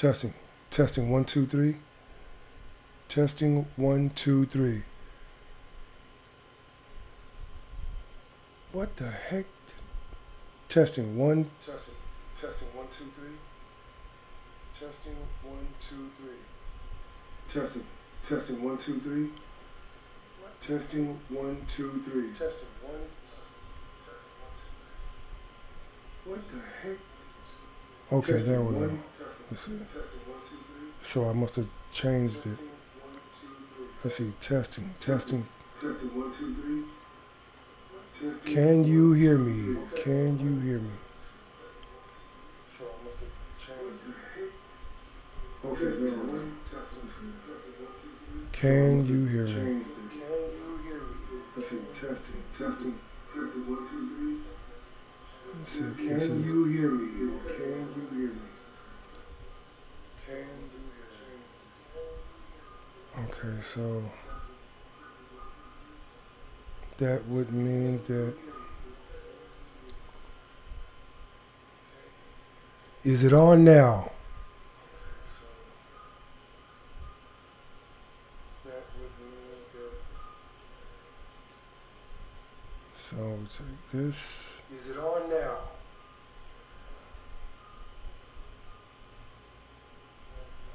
Testing. Testing 1 2 3. Testing 1 2 3. What the heck? Testing one. Testing. Testing 1 2 3. Testing 1 2 3. Testing. Testing 1 2 3. Testing 1 2 3. Testing one. What the heck? Okay, testing there we go. Let's see. So I must have changed it. Let's see. Testing. Testing. Testing 1 2 3. Can you hear me? Can you hear me? So I must have changed it. Okay, there we go. Can you hear me? Let's see. Testing. Testing. Testing 1 2 3. Let's see. Can you hear me? Can you hear me? Can you hear me? Okay, so that would mean that. Is it on now? So we take this. Is it on now?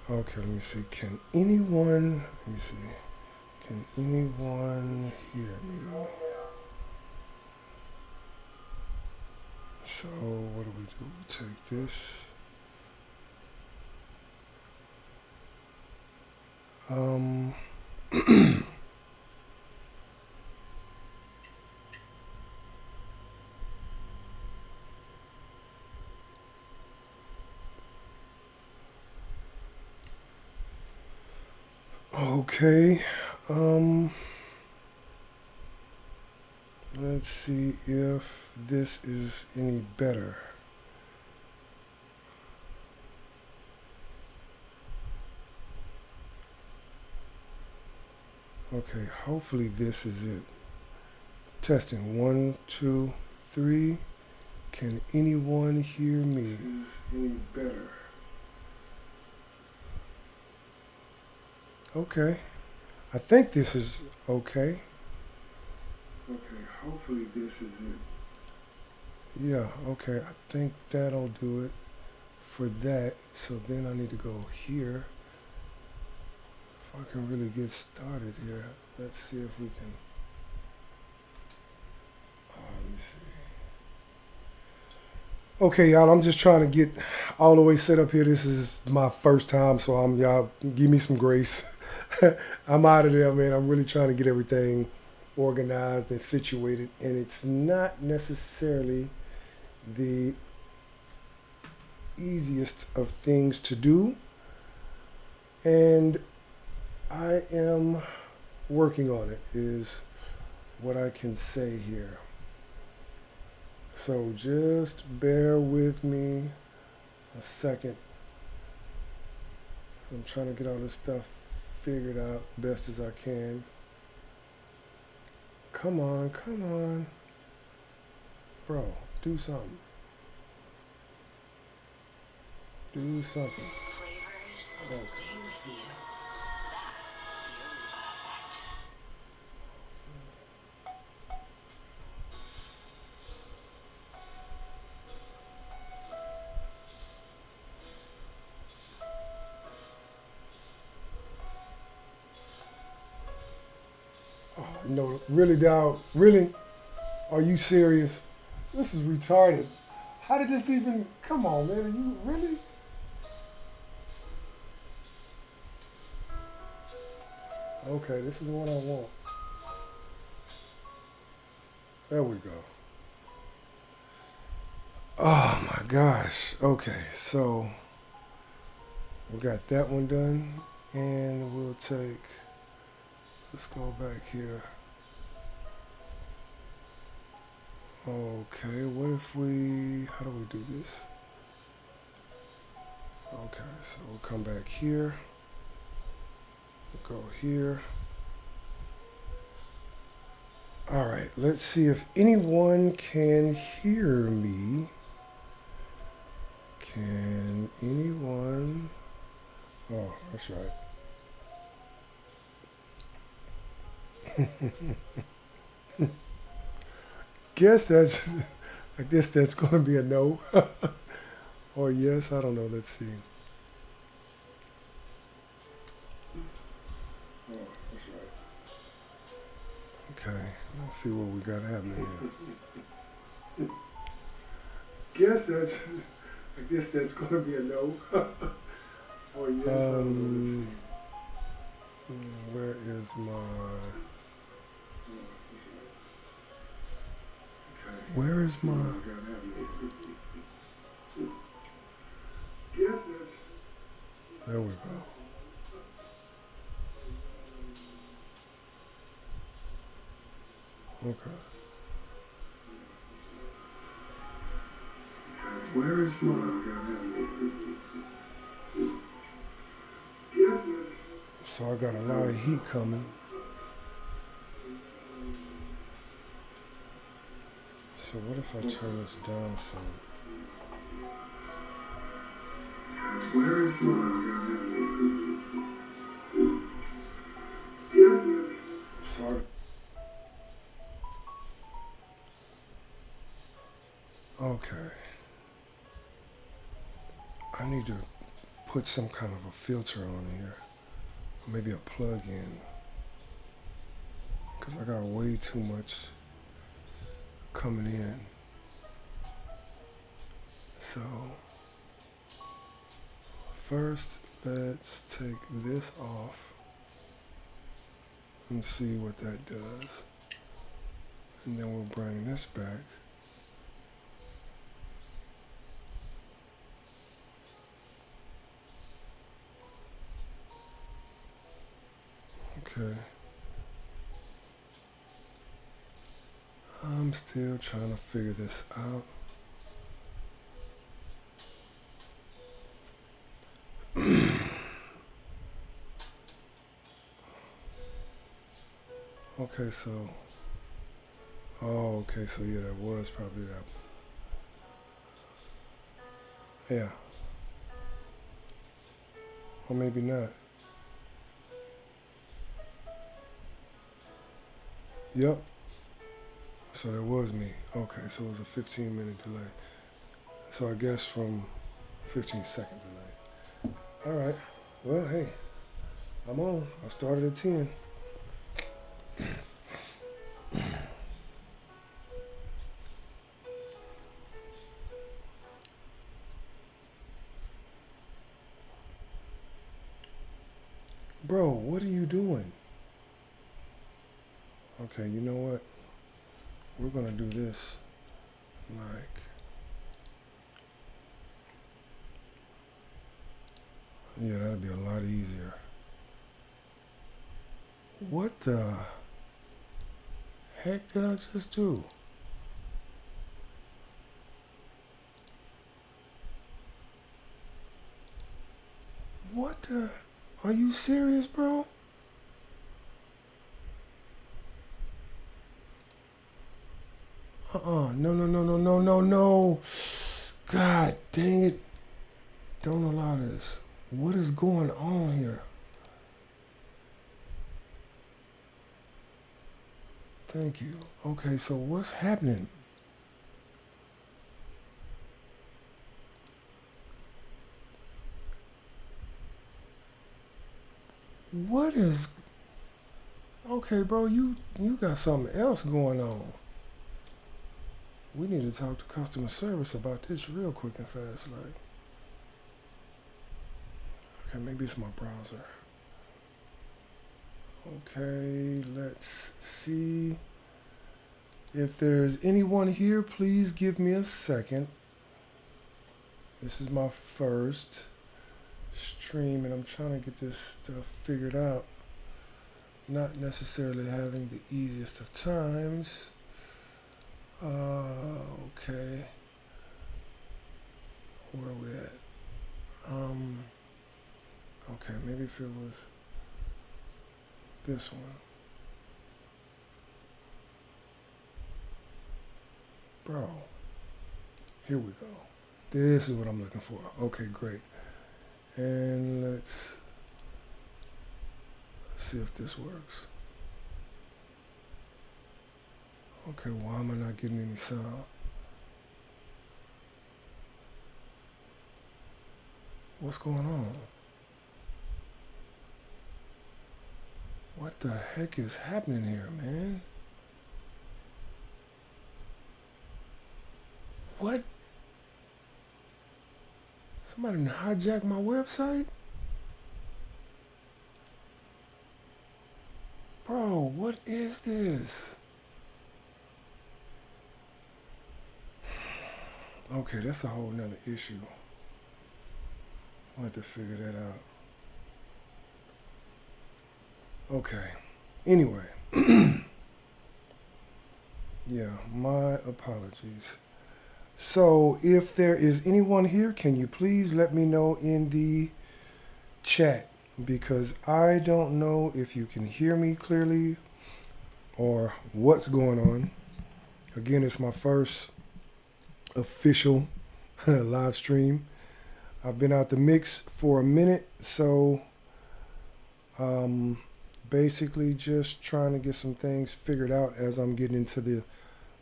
Okay, let me see. Can anyone, let me see. Can anyone hear me? So what do? We take this. Okay, let's see if this is any better. Okay, hopefully this is it. Testing 1 2 3. Can anyone hear me? Is any better? Okay, I think this is okay. Okay, hopefully this is it. Yeah, okay, I think that'll do it for that. So then I need to go here. If I can really get started here, let's see if we can. Let me see. Okay, y'all, I'm just trying to get all the way set up here. This is my first time, so y'all give me some grace. I'm out of there, man. I'm really trying to get everything organized and situated, and it's not necessarily the easiest of things to do, and I am working on it, is what I can say here. So just bear with me a second. I'm trying to get all this stuff figured out best as I can. Come on, come on. Bro, do something. Do something. Flavors that stay with you. That's the Aruba effect. No, really, dog. Really? Are you serious? This is retarded. How did this even... Come on, man. Are you really? Okay, this is the one I want. There we go. Oh, my gosh. Okay, so... We got that one done. And we'll take... Let's go back here. Okay, what if we, how do we do this? Okay, so we'll come back here. We'll go here. All right, let's see if anyone can hear me. Can anyone Oh, that's right. Guess that's. I guess that's going to be a no. Or yes. I don't know. Let's see. Oh, that's right. Okay. Let's see what we got happening here. Guess that's. I guess that's going to be a no. Or yes. I don't know. Let's see. Where is my? Where is my? There we go. Okay. Where is my? So I got a lot of heat coming. So what if I turn this down some? Where is my? So okay. I need to put some kind of a filter on here. Maybe a plug-in. Because I got way too much coming in. So first, let's take this off and see what that does. And then we'll bring this back. Okay. I'm still trying to figure this out. Okay, so. Oh, okay, so yeah, that was probably that one. Yeah. Or maybe not. Yep. So that was me. Okay, so it was a 15-minute delay. So I guess from 15-second delay. All right. Well, hey, I'm on. I started at 10. Bro, what are you doing? Okay, you know what? We're gonna do this like, yeah, that'll be a lot easier. What the heck did I just do? What the? Are you serious, bro? No, no, no, no, no, no, no. God dang it. Don't allow this. What is going on here? Thank you. Okay, so what's happening? What is... Okay, bro, you got something else going on. We need to talk to customer service about this real quick and fast, like. Okay, maybe it's my browser. Okay, let's see. If there's anyone here, please give me a second. This is my first stream and I'm trying to get this stuff figured out. Not necessarily having the easiest of times. Okay. Where are we at? Okay, maybe if it was this one. Bro, here we go. This is what I'm looking for. Okay, great. And let's see if this works. Okay, why am I not getting any sound? What's going on? What the heck is happening here, man? What? Somebody hijacked my website? Bro, what is this? Okay, that's a whole nother issue. I'll have to figure that out. Okay. Anyway. Yeah, my apologies. So, if there is anyone here, can you please let me know in the chat? Because I don't know if you can hear me clearly or what's going on. Again, it's my first official live stream. I've been out the mix for a minute, so basically just trying to get some things figured out as I'm getting into the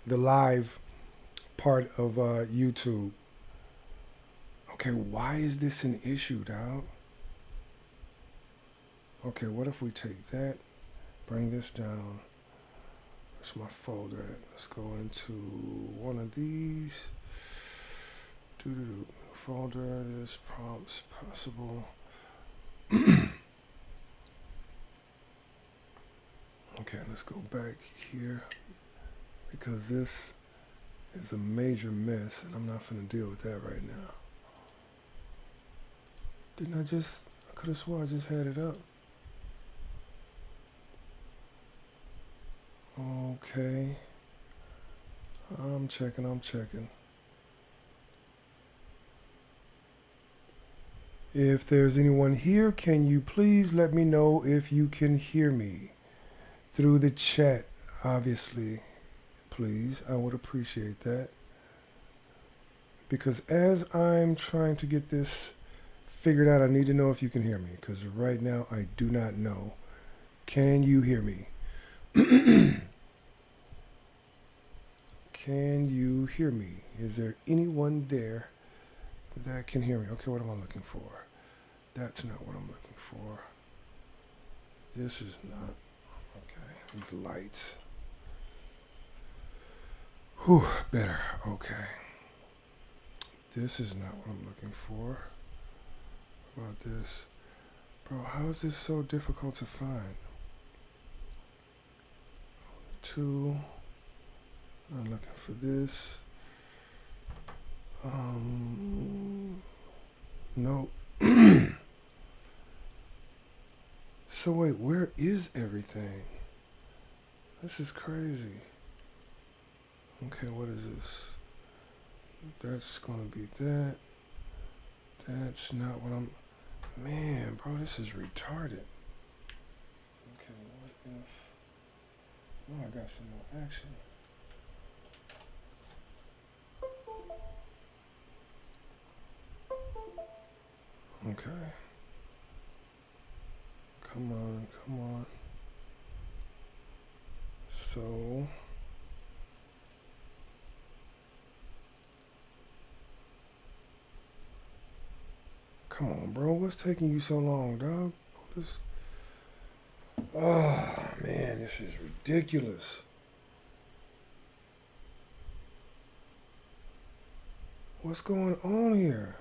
live part of YouTube. Okay, why is this an issue, dog? Okay, what if we take that, bring this down? Where's my folder at? Let's go into one of these. Folder, this prompts possible. Okay, let's go back here because this is a major mess and I'm not gonna deal with that right now. Didn't I could have swore I just had it up. Okay. I'm checking. If there's anyone here, can you please let me know if you can hear me through the chat, obviously, please. I would appreciate that. Because as I'm trying to get this figured out, I need to know if you can hear me, because right now I do not know. Can you hear me? Can you hear me? Is there anyone there that can hear me? Okay, what am I looking for? That's not what I'm looking for. This is not. Okay, these lights. Whew, better. Okay. This is not what I'm looking for. What about this? Bro, how is this so difficult to find? 2. I'm looking for this. Nope. So wait, where is everything? This is crazy. Okay, what is this? That's gonna be that. That's not what I'm... Man, bro, this is retarded. Okay, what if... Oh, I got some more action. Okay. Come on. So... Come on, bro. What's taking you so long, dog? This... Oh, man, this is ridiculous. What's going on here?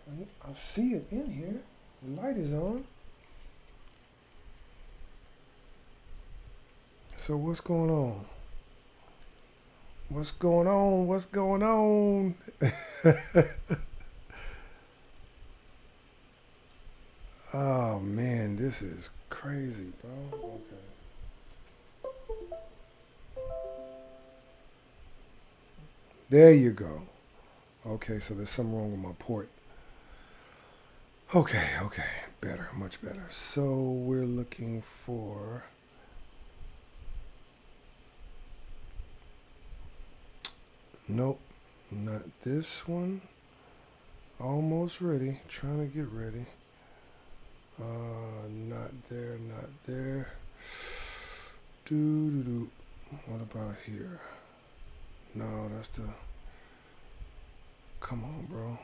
I see it in here. The light is on. So what's going on? What's going on? What's going on? Oh man, this is crazy, bro. Okay. There you go. Okay, so there's something wrong with my port. Okay, better, much better. So we're looking for... Nope, not this one. Almost ready. Trying to get ready. Not there, not there. Do. What about here? No, that's the. Come on, bro.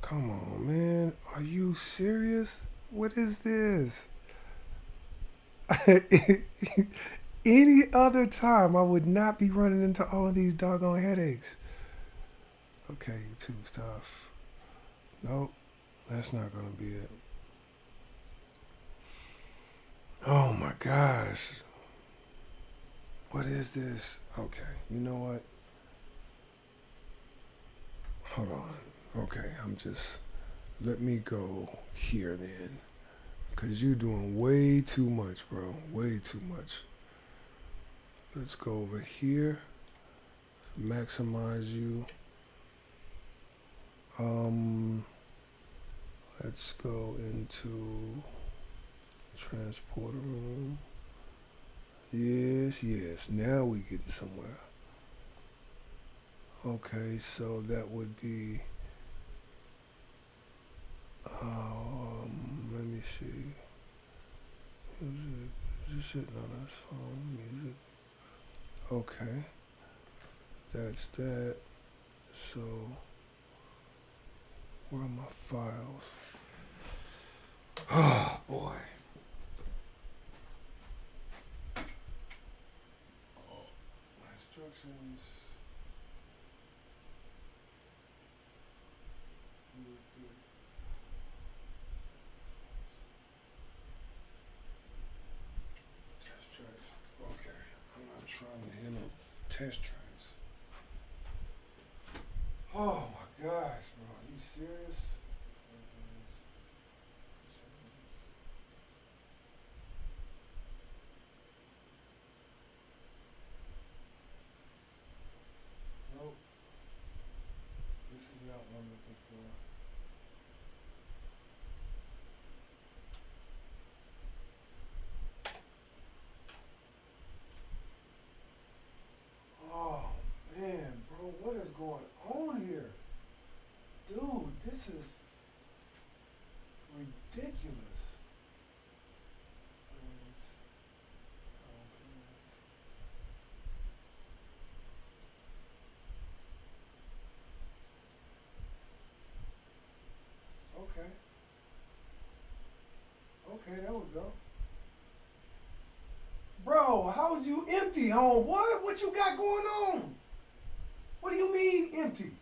Come on, man. Are you serious? What is this? Any other time, I would not be running into all of these doggone headaches. Okay, YouTube stuff. Nope, that's not gonna be it. Oh my gosh. What is this? Okay, you know what? Hold on. Okay, let me go here then. Because you're doing way too much, bro. Way too much. Let's go over here. Maximize you. Let's go into transporter room. Yes. Now we getting somewhere. Okay, so that would be. Let me see. Music. Just sitting on his phone. Music. Okay. That's that. So, where are my files? Oh boy. My instructions. Test tracks. Okay. I'm not trying to handle test tracks. Oh my gosh, bro. Are you serious? Nope. This is not what I'm looking for. Oh man, bro, what is going on here? Dude, this is ridiculous. Please. Oh, please. Okay. Okay, there we go. Bro, how's you empty, homeboy? What you got going on? What do you mean empty?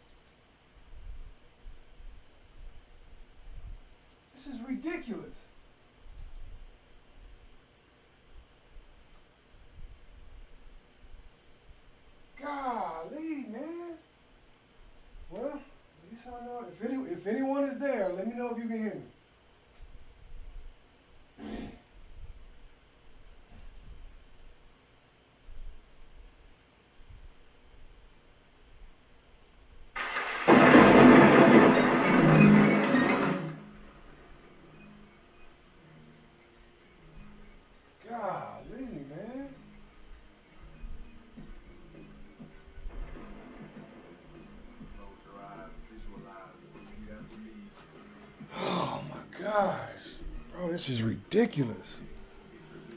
This is ridiculous. Golly, man. Well, at least I know. If anyone is there, let me know if you can hear me. Golly, man. Oh my gosh. Bro, this is ridiculous.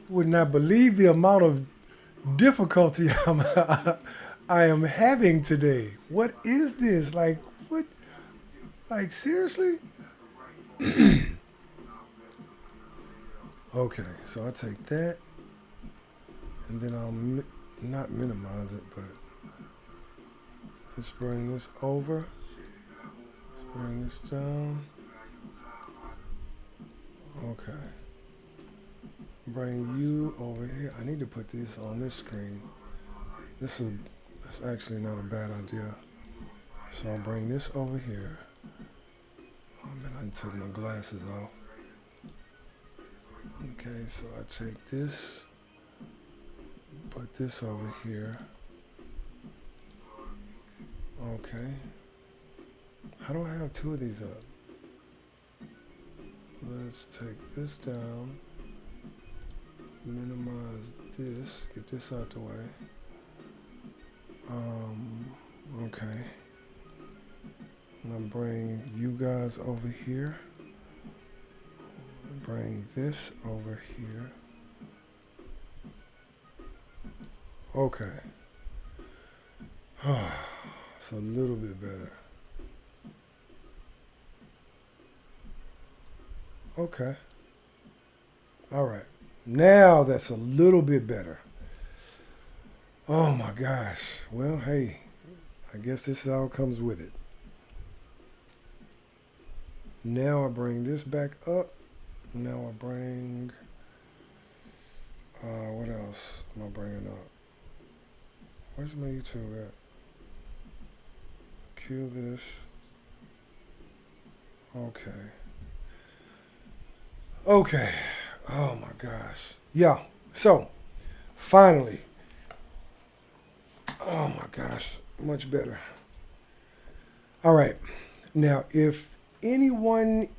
You would not believe the amount of difficulty I am having today. What is this? Like, what? Like, seriously? Okay, so I take that, and then I'll not minimize it, but let's bring this over. Let's bring this down. Okay. Bring you over here. I need to put this on this screen. That's actually not a bad idea. So I'll bring this over here. Oh man, I took my glasses off. Okay, so I take this, put this over here. Okay. How do I have two of these up? Let's take this down, minimize this, get this out the way. Okay. I'm gonna bring you guys over here. Bring this over here. Okay. It's a little bit better. Okay. All right. Now that's a little bit better. Oh my gosh. Well, hey, I guess this all comes with it. Now I bring this back up. Now I bring, what else am I bringing up? Where's my YouTube at? Cue this. Okay. Okay. Oh my gosh. Yeah. So, finally. Oh my gosh. Much better. All right. Now, if anyone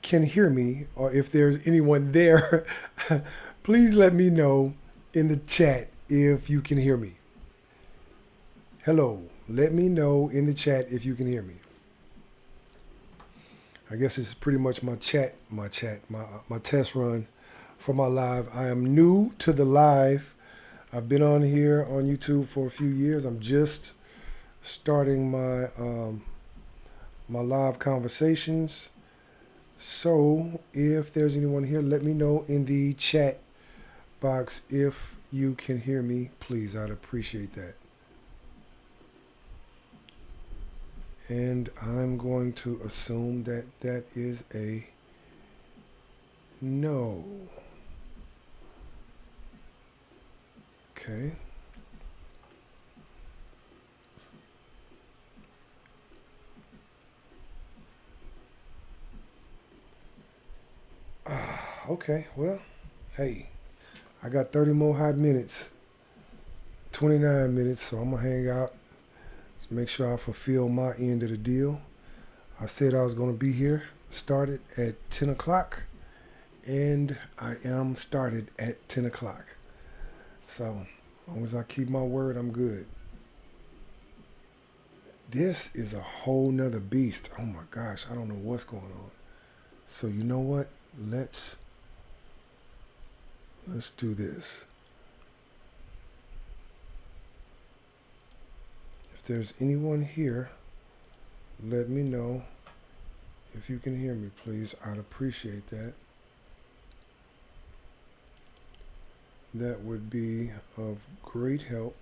can hear me, or if there's anyone there, please let me know in the chat if you can hear me. Hello. Let me know in the chat if you can hear me. I guess this is pretty much my test run for my live. I am new to the live. I've been on here on YouTube for a few years. I'm just starting my my live conversations. So if there's anyone here, let me know in the chat box if you can hear me. Please, I'd appreciate that. And I'm going to assume that that is a no. Okay. Okay, well, hey, I got 30 more hot minutes, 29 minutes, so I'm going to hang out, make sure I fulfill my end of the deal. I said I was going to be here, started at 10 o'clock, and I am started at 10 o'clock. So, as long as I keep my word, I'm good. This is a whole nother beast. Oh my gosh, I don't know what's going on. So you know what? Let's do this. If there's anyone here, let me know if you can hear me, please. I'd appreciate that. That would be of great help.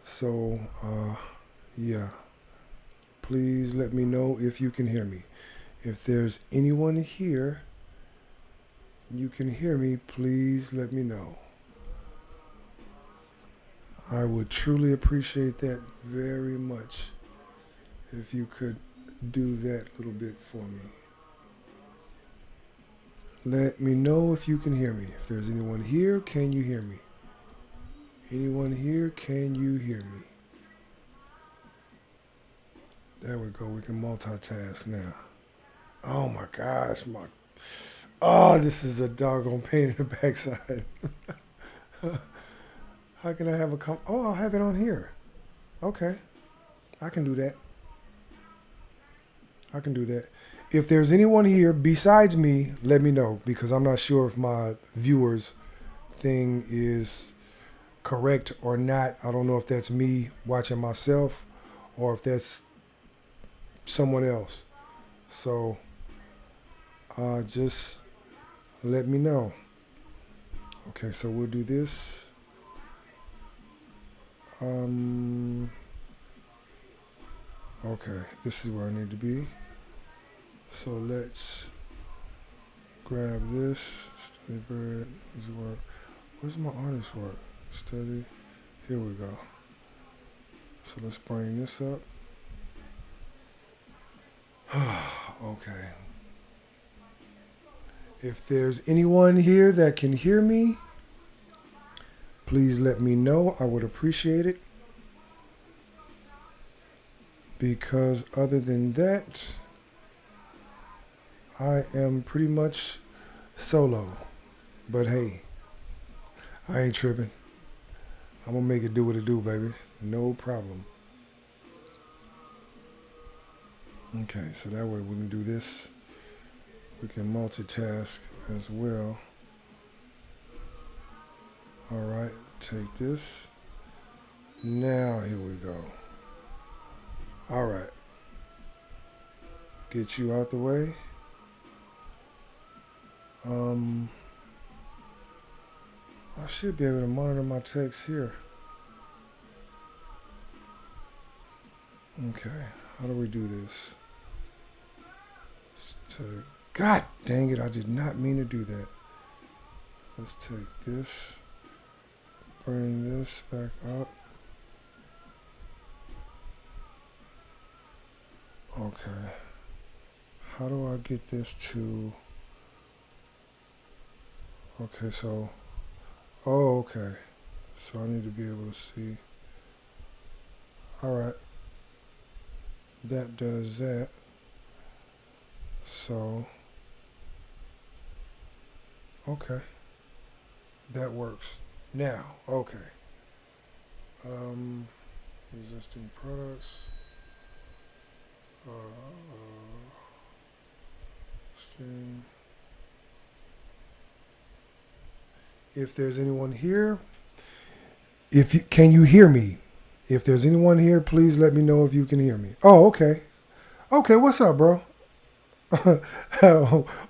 So, yeah. Please let me know if you can hear me. If there's anyone here, you can hear me, please let me know. I would truly appreciate that very much if you could do that little bit for me. Let me know if you can hear me. If there's anyone here, can you hear me? Anyone here, can you hear me? There we go. We can multitask now. Oh my gosh, this is a doggone pain in the backside. How can I have I'll have it on here. Okay, I can do that. I can do that. If there's anyone here besides me, let me know, because I'm not sure if my viewers thing is correct or not. I don't know if that's me watching myself or if that's someone else. So just let me know. Okay, so we'll do this. Okay, this is where I need to be. So let's grab this. Study bread. Work. Where's my artist work? Study. Here we go. So let's bring this up. Okay. If there's anyone here that can hear me, please let me know. I would appreciate it. Because other than that, I am pretty much solo. But hey, I ain't tripping. I'm gonna make it do what it do, baby. No problem. Okay, so that way we can do this. We can multitask as well. All right, take this. Now here we go. All right. Get you out the way. I should be able to monitor my text here. Okay, how do we do this? God dang it, I did not mean to do that. Let's take this, bring this back up. Okay, how do I get this to, okay, so, oh, okay, so I need to be able to see. All right, that does that. So, okay, that works. Now, okay. Existing products. Steam. If there's anyone here, can you hear me? If there's anyone here, please let me know if you can hear me. Oh, okay. Okay, what's up, bro?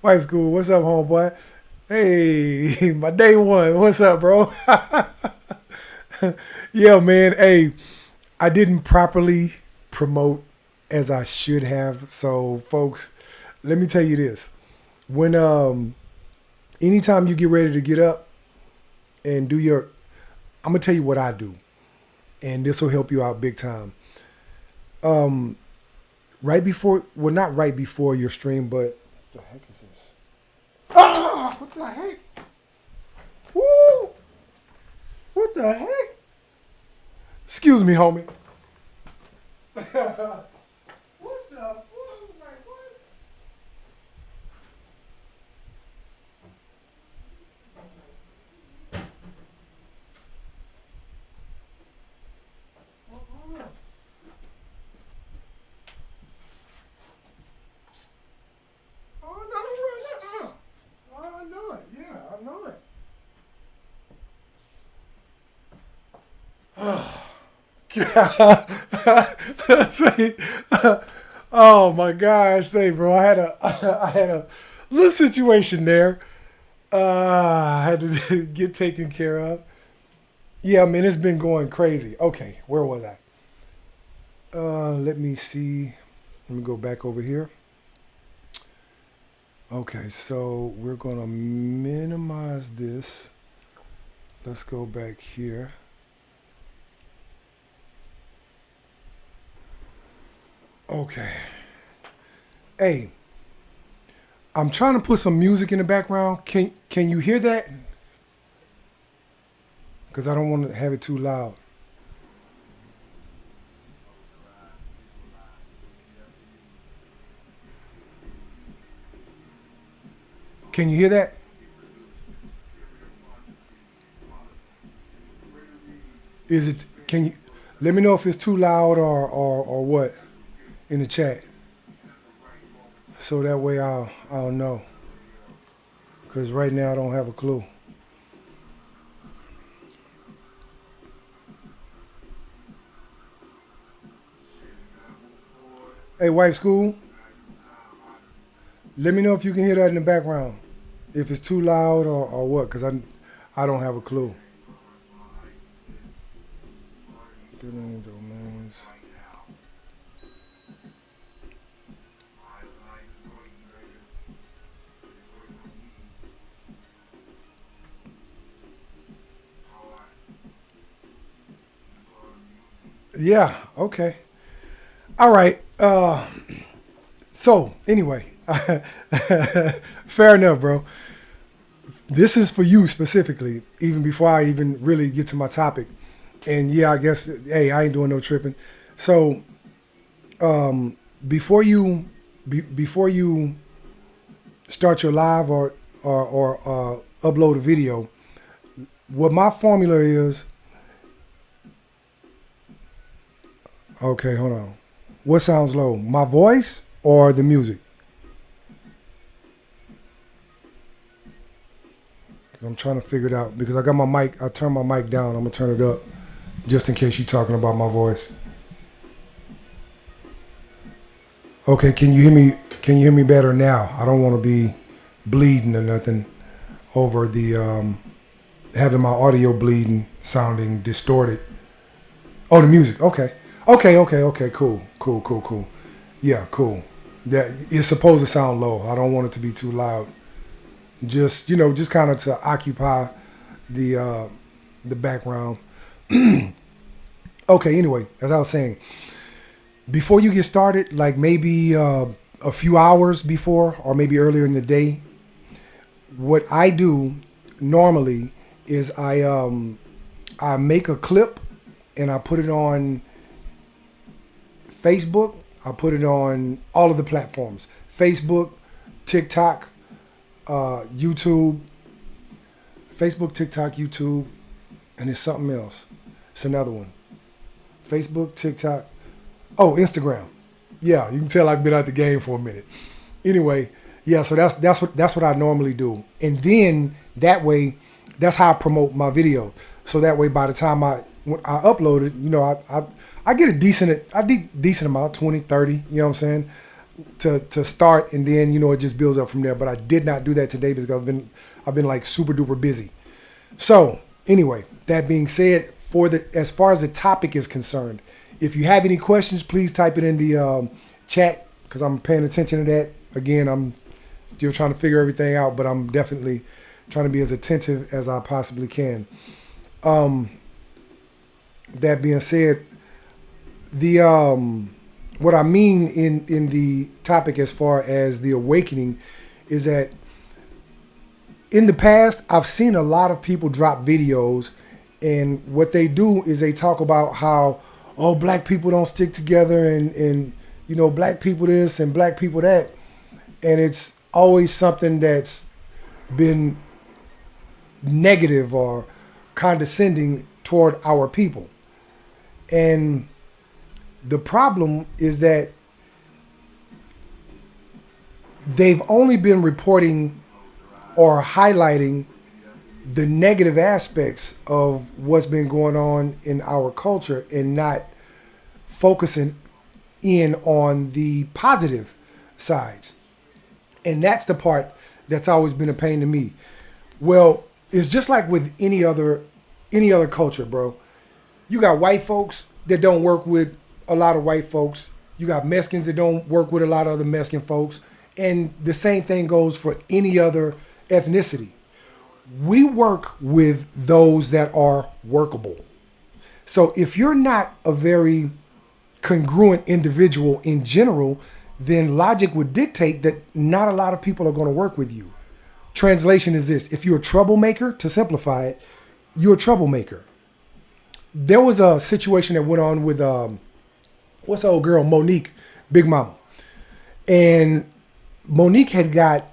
White school, what's up, homeboy? Hey, my day one. What's up, bro? Yeah, man. Hey, I didn't properly promote as I should have. So, folks, let me tell you this. When anytime you get ready to get up and do your, I'm gonna tell you what I do, and this will help you out big time. Right before, well, not right before your stream, but what the heck is this? Ah, what the heck? Woo! What the heck? Excuse me, homie. What the? What? Like, what? I know it. Yeah, I know it. Say, oh my gosh, say, bro, I had a little situation there. I had to get taken care of. Yeah, I mean, it's been going crazy. Okay, where was I? Let me see. Let me go back over here. Okay, so we're going to minimize this. Let's go back here. Okay. Hey, I'm trying to put some music in the background. Can you hear that? Because I don't want to have it too loud. Can you hear that? Is it? Can you let me know if it's too loud or what in the chat, so that way I'll know. Because right now I don't have a clue. Hey, wife school. Let me know if you can hear that in the background. If it's too loud or what, because I don't have a clue. Billing domains. Yeah, okay. All right. So, anyway, fair enough, bro. This is for you specifically, even before I even really get to my topic. And yeah, I guess, hey, I ain't doing no tripping. So, before you start your live or upload a video, what my formula is. Okay, hold on. What sounds low? My voice or the music? Because I'm trying to figure it out. Because I got my mic, I turned my mic down. I'm going to turn it up just in case you're talking about my voice. Okay, can you hear me? Can you hear me better now? I don't want to be bleeding or nothing over the having my audio bleeding, sounding distorted. Oh, the music. Okay. Cool. Yeah, cool. That it's supposed to sound low. I don't want it to be too loud. Just just kind of to occupy the background. Okay. Anyway, as I was saying, before you get started, like maybe a few hours before, or maybe earlier in the day, what I do normally is I make a clip and I put it on Facebook. I put it on all of the platforms: Facebook, TikTok, YouTube. Facebook, TikTok, YouTube, and it's something else. It's another one. Facebook, TikTok. Oh, Instagram. Yeah, you can tell I've been out the game for a minute. Anyway, yeah, so that's what I normally do. And then that way, that's how I promote my video. So that way, by the time I upload it, I get a decent amount, 20, 30, you know what I'm saying, to start, and then it just builds up from there. But I did not do that today because I've been like super duper busy. So anyway, that being said, as far as the topic is concerned, if you have any questions, please type it in the chat because I'm paying attention to that. Again, I'm still trying to figure everything out, but I'm definitely trying to be as attentive as I possibly can. That being said, the what I mean in the topic as far as the awakening is that in the past, I've seen a lot of people drop videos, and what they do is they talk about how, oh, black people don't stick together, and black people this and black people that. And it's always something that's been negative or condescending toward our people. And the problem is that they've only been reporting or highlighting the negative aspects of what's been going on in our culture and not focusing in on the positive sides. And that's the part that's always been a pain to me. Well, it's just like with any other culture, bro. You got white folks that don't work with a lot of white folks. You got Mexicans that don't work with a lot of other Mexican folks. And the same thing goes for any other ethnicity. We work with those that are workable. So if you're not a very congruent individual in general, then logic would dictate that not a lot of people are going to work with you. Translation is this: if you're a troublemaker, to simplify it, you're a troublemaker. There was a situation that went on with what's the old girl, Monique, Big Mama. And Monique had got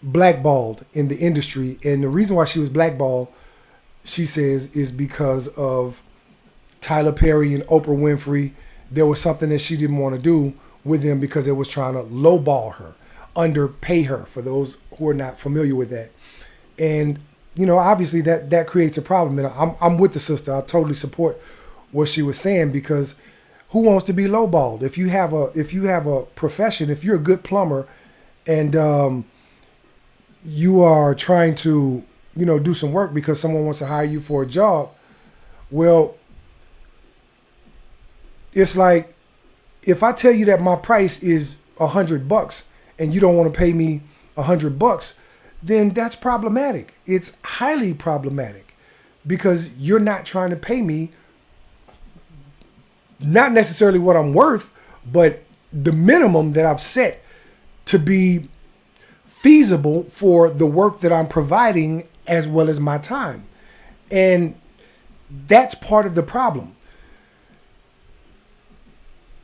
blackballed in the industry. And the reason why she was blackballed, she says, is because of Tyler Perry and Oprah Winfrey. There was something that she didn't want to do with them because it was trying to lowball her, underpay her, for those who are not familiar with that. And, obviously that creates a problem. And I'm with the sister. I totally support what she was saying, because who wants to be lowballed? If you have a profession, if you're a good plumber and you are trying to, do some work because someone wants to hire you for a job, well, it's like, if I tell you that my price is $100 and you don't want to pay me $100, then that's problematic. It's highly problematic because you're not trying to pay me not necessarily what I'm worth, but the minimum that I've set to be feasible for the work that I'm providing as well as my time. And that's part of the problem.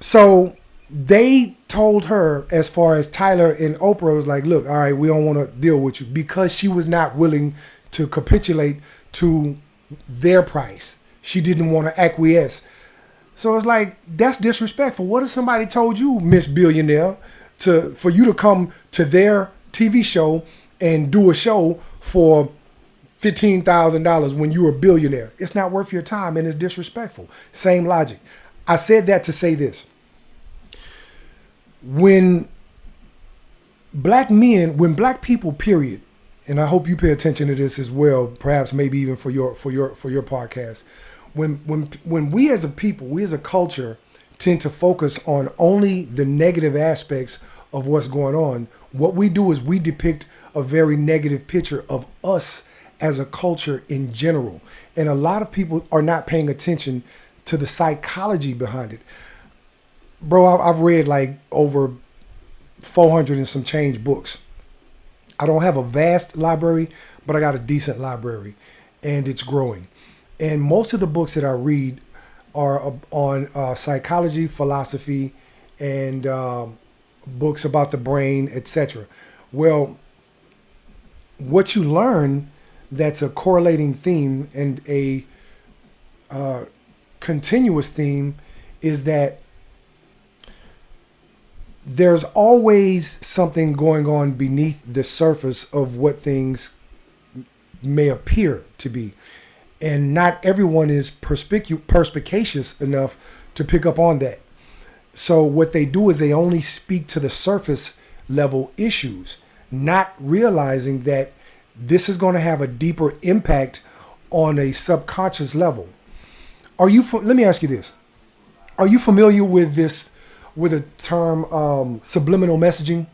So they told her, as far as Tyler and Oprah, was like, look, all right, we don't want to deal with you, because she was not willing to capitulate to their price. She didn't want to acquiesce. So it's like, that's disrespectful. What if somebody told you, Miss Billionaire, for you to come to their TV show and do a show for $15,000 when you're a billionaire. It's not worth your time and it's disrespectful. Same logic. I said that to say this. When black people, period, and I hope you pay attention to this as well, perhaps maybe even for your podcast. When we as a people, we as a culture tend to focus on only the negative aspects of what's going on, what we do is we depict a very negative picture of us as a culture in general. And a lot of people are not paying attention to the psychology behind it. Bro, I've read like over 400 and some change books. I don't have a vast library, but I got a decent library and it's growing. And most of the books that I read are on psychology, philosophy, and books about the brain, etc. Well, what you learn that's a correlating theme and a continuous theme is that there's always something going on beneath the surface of what things may appear to be. And not everyone is perspicacious enough to pick up on that. So what they do is they only speak to the surface level issues, not realizing that this is going to have a deeper impact on a subconscious level. Let me ask you this. Are you familiar with the term subliminal messaging?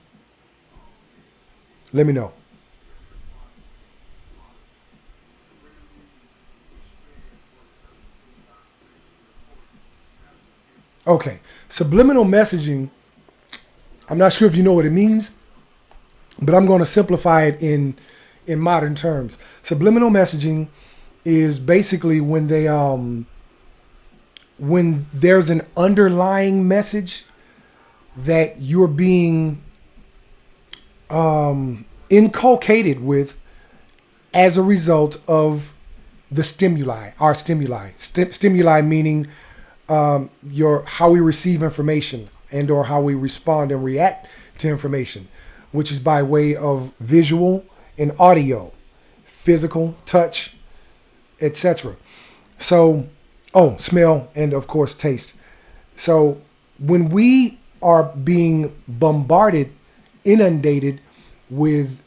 Let me know. Okay, subliminal messaging, I'm not sure if you know what it means, but I'm going to simplify it in modern terms. Subliminal messaging is basically when there's an underlying message that you're being inculcated with as a result of the stimuli, our stimuli. Stimuli meaning how we receive information and or how we respond and react to information, which is by way of visual and audio, physical, touch, etc. So, smell and of course taste. So when we are being bombarded, inundated with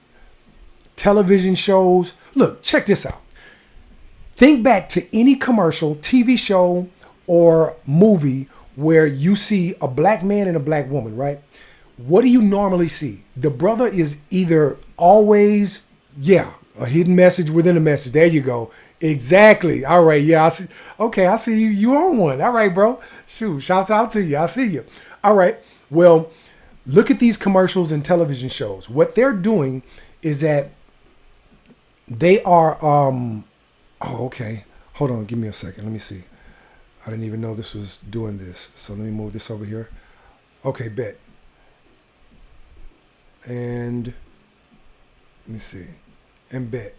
television shows, look, check this out. Think back to any commercial, TV show, or movie where you see a black man and a black woman, right? What do you normally see? The brother is either always, a hidden message within a message. There you go. Exactly. All right. Yeah, I see. Okay, I see you. You on one. All right, bro. Shoot, shouts out to you. I see you. All right. Well, look at these commercials and television shows. What they're doing is that they are, okay. Hold on. Give me a second. Let me see. I didn't even know this was doing this. So let me move this over here. Okay, bet. And let me see. And bet.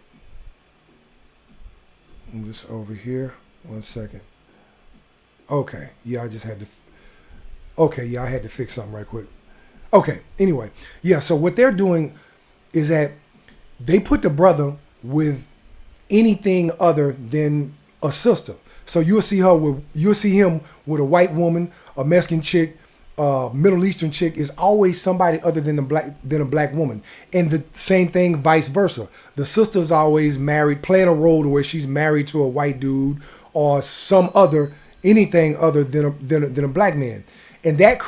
Move this over here. 1 second. Okay. Yeah, I had to fix something right quick. Okay. Anyway. Yeah, so what they're doing is that they put the brother with anything other than a sister. So you'll see him with a white woman, a Mexican chick, Middle Eastern chick is always somebody other than a black woman. And the same thing vice versa. The sister's always married, playing a role where she's married to a white dude or anything other than a black man. And that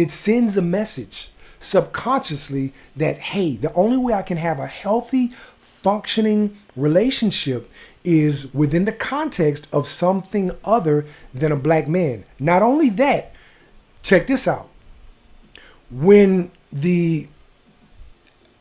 sends a message subconsciously that, hey, the only way I can have a healthy, functioning relationship is within the context of something other than a black man. Not only that, check this out.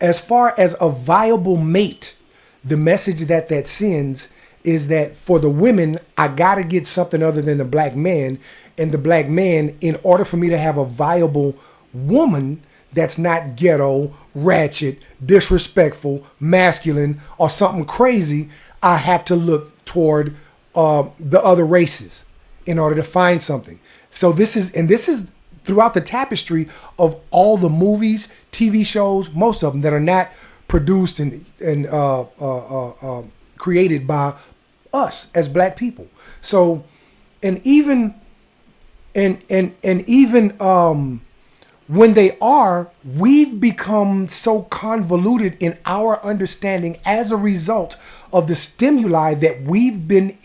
As far as a viable mate, the message that sends is that for the women, I gotta get something other than the black man. And the black man, in order for me to have a viable woman that's not ghetto, ratchet, disrespectful, masculine, or something crazy, I have to look toward the other races in order to find something. So this is throughout the tapestry of all the movies, TV shows, most of them that are not produced and created by us as black people. So, and even when they are, we've become so convoluted in our understanding as a result of the stimuli that we've been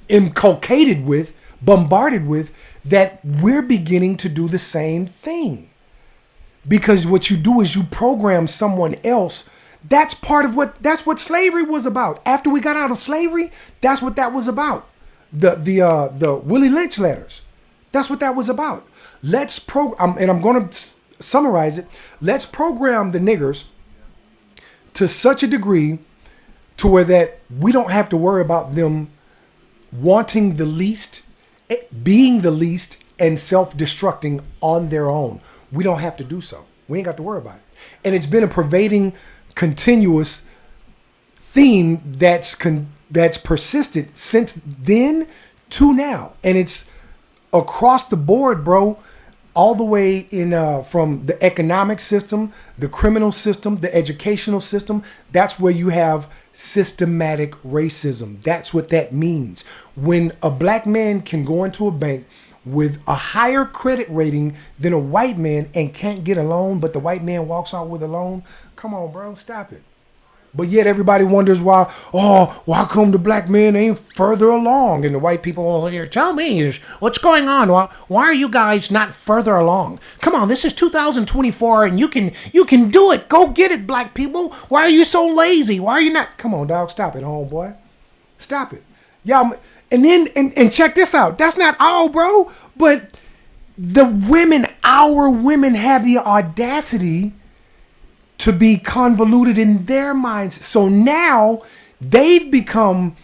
inculcated with, bombarded with, that we're beginning to do the same thing. Because what you do is you program someone else. That's what slavery was about. After we got out of slavery, that's what that was about. The Willie Lynch letters. That's what that was about. And I'm going to summarize it. Let's program the niggers to such a degree to where that we don't have to worry about them wanting the least, being the least, and self-destructing on their own. We don't have to do so. We ain't got to worry about it. And it's been a pervading, continuous theme that's persisted since then to now. And it's across the board, bro, all the way in from the economic system, the criminal system, the educational system. That's where you have systematic racism. That's what that means. When a black man can go into a bank with a higher credit rating than a white man and can't get a loan, but the white man walks out with a loan, come on, bro, stop it. But yet everybody wonders why come the black man ain't further along? And the white people all here, tell me, what's going on? Why are you guys not further along? Come on, this is 2024 and you can do it. Go get it, black people. Why are you so lazy? Why are you not? Come on, dog, stop it, homeboy. Stop it. Y'all, and then, and check this out. That's not all, bro. But our women have the audacity to be convoluted in their minds. So now they've become,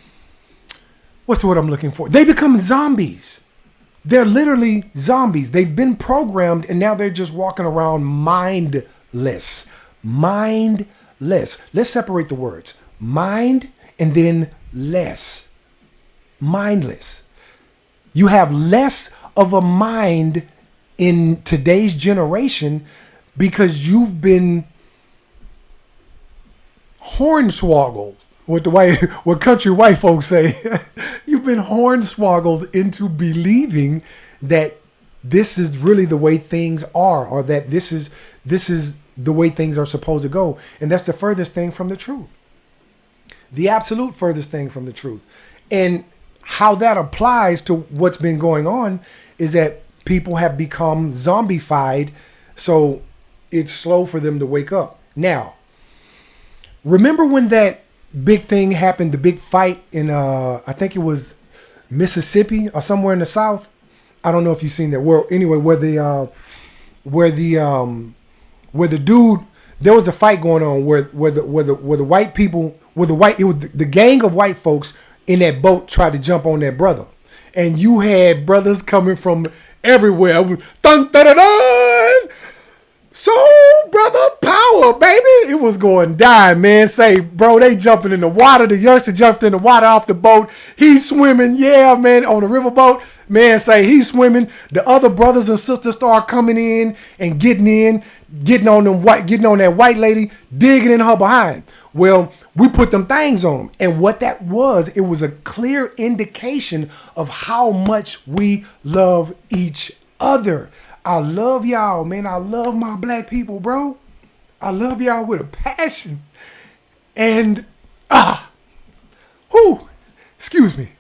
what's the word I'm looking for? They become zombies. They're literally zombies. They've been programmed and now they're just walking around mindless. Mindless. Let's separate the words. Mind and then less. Mindless. You have less of a mind in today's generation because you've been hornswoggled, what country white folks say. You've been hornswoggled into believing that this is really the way things are, or that this is the way things are supposed to go. And that's the furthest thing from the truth. The absolute furthest thing from the truth. And how that applies to what's been going on is that people have become zombified, so it's slow for them to wake up. Now, remember when that big thing happened, the big fight in, I think it was Mississippi or somewhere in the South? I don't know if you've seen that. Well, anyway, where the dude, there was a fight going on where the white people, it was the gang of white folks in that boat tried to jump on that brother. And you had brothers coming from everywhere. Dun, dun, dun, dun. So, brother, power, baby. It was going down, man. Say, bro, they jumping in the water. The youngster jumped in the water off the boat. He's swimming, yeah, man, on the riverboat. Man, say he's swimming. The other brothers and sisters start coming in and getting on that white lady, digging in her behind. Well, we put them things on them. And what that was, it was a clear indication of how much we love each other. I love y'all, man. I love my black people, bro. I love y'all with a passion. And, excuse me.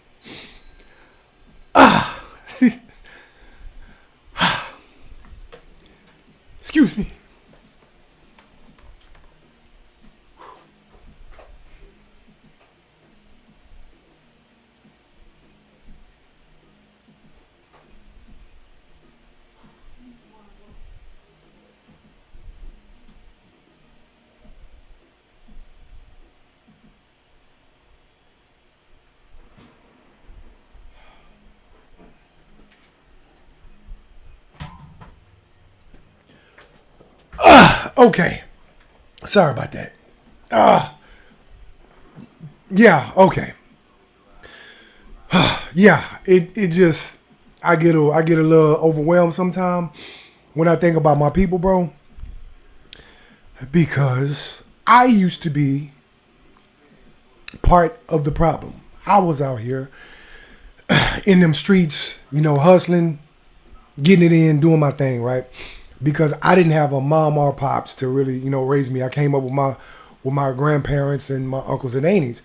Excuse me. Okay. Sorry about that. Yeah, okay. Yeah, it just, I get a little overwhelmed sometimes when I think about my people, bro, because I used to be part of the problem. I was out here in them streets, hustling, getting it in, doing my thing, right? Because I didn't have a mom or pops to really, raise me. I came up with my grandparents and my uncles and aunties,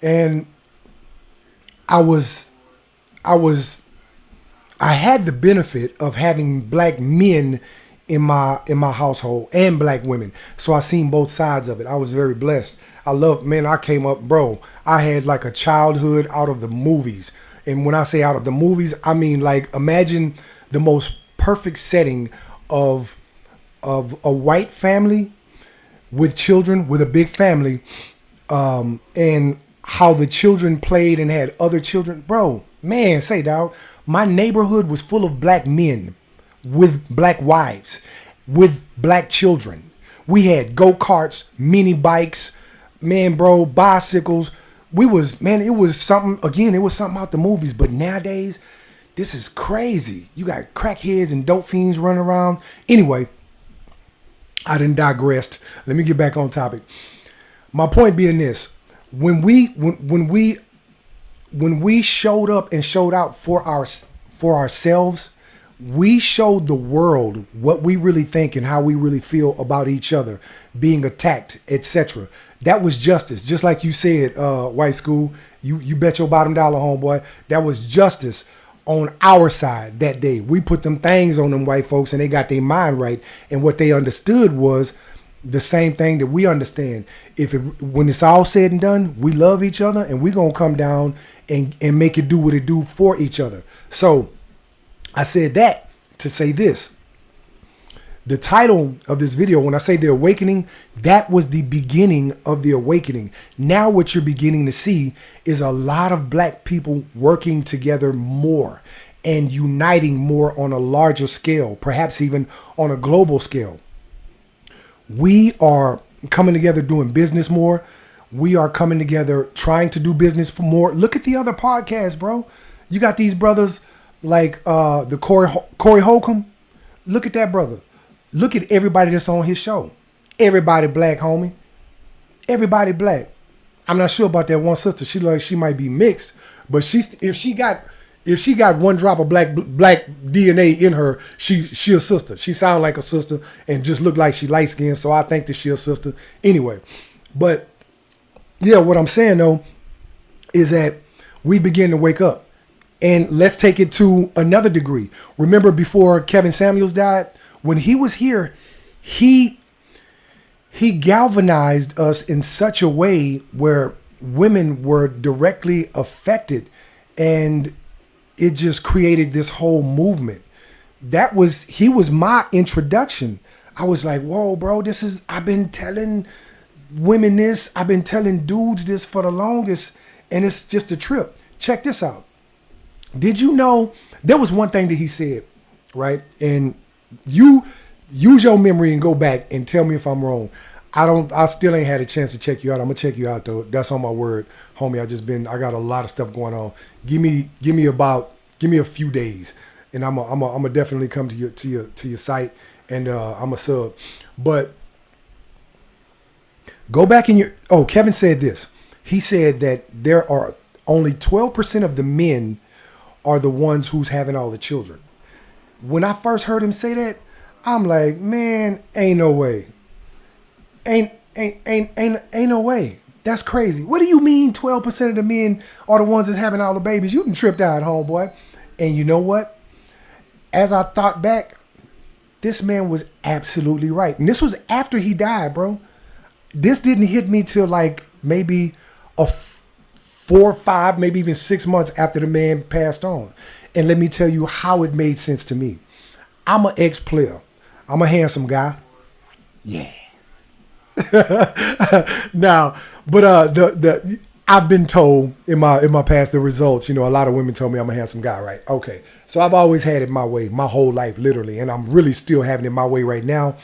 and I had the benefit of having black men in my household and black women. So I seen both sides of it. I was very blessed. I came up, bro. I had like a childhood out of the movies. And when I say out of the movies, I mean like imagine the most perfect setting of a white family with children, with a big family, and how the children played and had other children. Bro, man, say dog, my neighborhood was full of black men with black wives, with black children. We had go-karts, mini bikes, man, bro, bicycles. It was something out the movies. But nowadays, this is crazy. You got crackheads and dope fiends running around. Anyway, I done digressed. Let me get back on topic. My point being this: when we showed up and showed out for ourselves, we showed the world what we really think and how we really feel about each other, being attacked, etc. That was justice. Just like you said, White School, you bet your bottom dollar, homeboy. That was justice on our side that day. We put them things on them white folks and they got their mind right. And what they understood was the same thing that we understand. When it's all said and done, we love each other and we're going to come down and make it do what it do for each other. So I said that to say this. The title of this video, when I say the awakening, that was the beginning of the awakening. Now what you're beginning to see is a lot of black people working together more and uniting more on a larger scale, perhaps even on a global scale. We are coming together doing business more. We are coming together trying to do business for more. Look at the other podcasts, bro. You got these brothers like the Corey Holcomb. Look at that brother. Look at everybody that's on his show. Everybody black, homie. Everybody black. I'm not sure about that one sister. She might be mixed, but if she got one drop of black DNA in her, she a sister. She sound like a sister and just look like she light skinned. So I think that she a sister anyway. But yeah, what I'm saying though is that we begin to wake up, and let's take it to another degree. Remember before Kevin Samuels died, when he was here, he galvanized us in such a way where women were directly affected, and it just created this whole movement. He was my introduction. I was like, whoa, bro, I've been telling women this, I've been telling dudes this for the longest, and it's just a trip. Check this out. Did you know there was one thing that he said, right? And you use your memory and go back and tell me if I'm wrong. I still ain't had a chance to check you out. I'm gonna check you out though. That's on my word, homie. I got a lot of stuff going on. Give me a few days, and I'm gonna definitely come to your site, and I'm a sub. But go back in Kevin said this. He said that there are only 12% of the men are the ones who's having all the children. When I first heard him say that, I'm like, man, ain't no way. Ain't no way. That's crazy. What do you mean 12% of the men are the ones that's having all the babies? You done tripped out, homeboy. And you know what? As I thought back, this man was absolutely right. And this was after he died, bro. This didn't hit me till like maybe 4 or 5, maybe even 6 months after the man passed on. And let me tell you how it made sense to me. I'm an ex-player. I'm a handsome guy. Yeah. Now, but I've been told in my past the results, a lot of women told me I'm a handsome guy, right? Okay. So I've always had it my way, my whole life, literally. And I'm really still having it my way right now.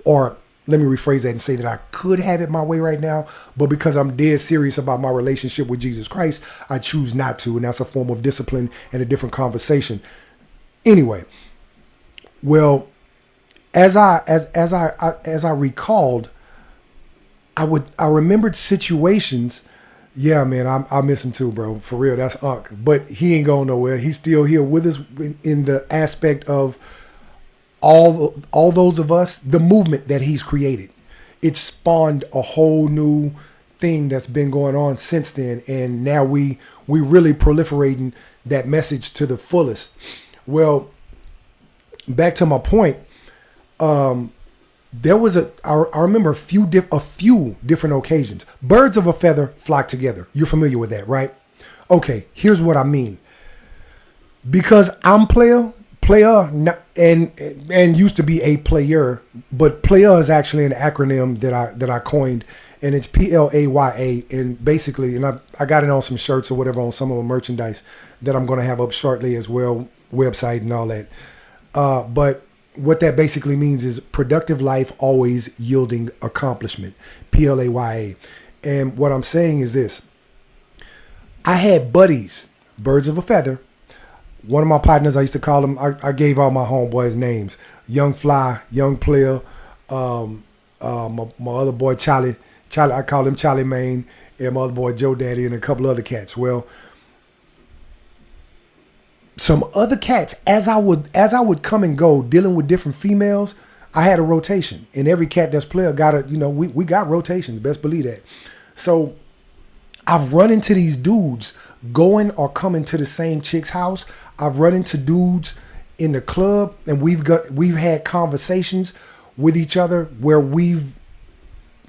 Or let me rephrase that and say that I could have it my way right now, but because I'm dead serious about my relationship with Jesus Christ, I choose not to. And that's a form of discipline and a different conversation. Anyway, well, as I recalled, I remembered situations. Yeah, man, I miss him too, bro. For real, that's Unc. But he ain't going nowhere. He's still here with us in the aspect of all those of us, the movement that he's created. It spawned a whole new thing that's been going on since then, and now we really proliferating that message to the fullest. Well, back to my point. There was I remember a few different occasions. Birds of a feather flock together. You're familiar with that, right? Okay, here's what I mean. Because I'm player, and used to be a player, but player is actually an acronym that I coined, and it's PLAYA, and basically, and I got it on some shirts or whatever on some of the merchandise that I'm going to have up shortly as well, website and all that. But what that basically means is productive life always yielding accomplishment, PLAYA. And what I'm saying is this. I had buddies, birds of a feather. One of my partners, I used to call him, I gave all my homeboys names. Young Fly, Young Player, my other boy Charlie, I call him Charlie Main, and my other boy Joe Daddy, and a couple other cats. Well, some other cats, as I would come and go dealing with different females, I had a rotation. And every cat that's player got we got rotations, best believe that. So I've run into these dudes going or coming to the same chick's house. I've run into dudes in the club, and we've had conversations with each other where we've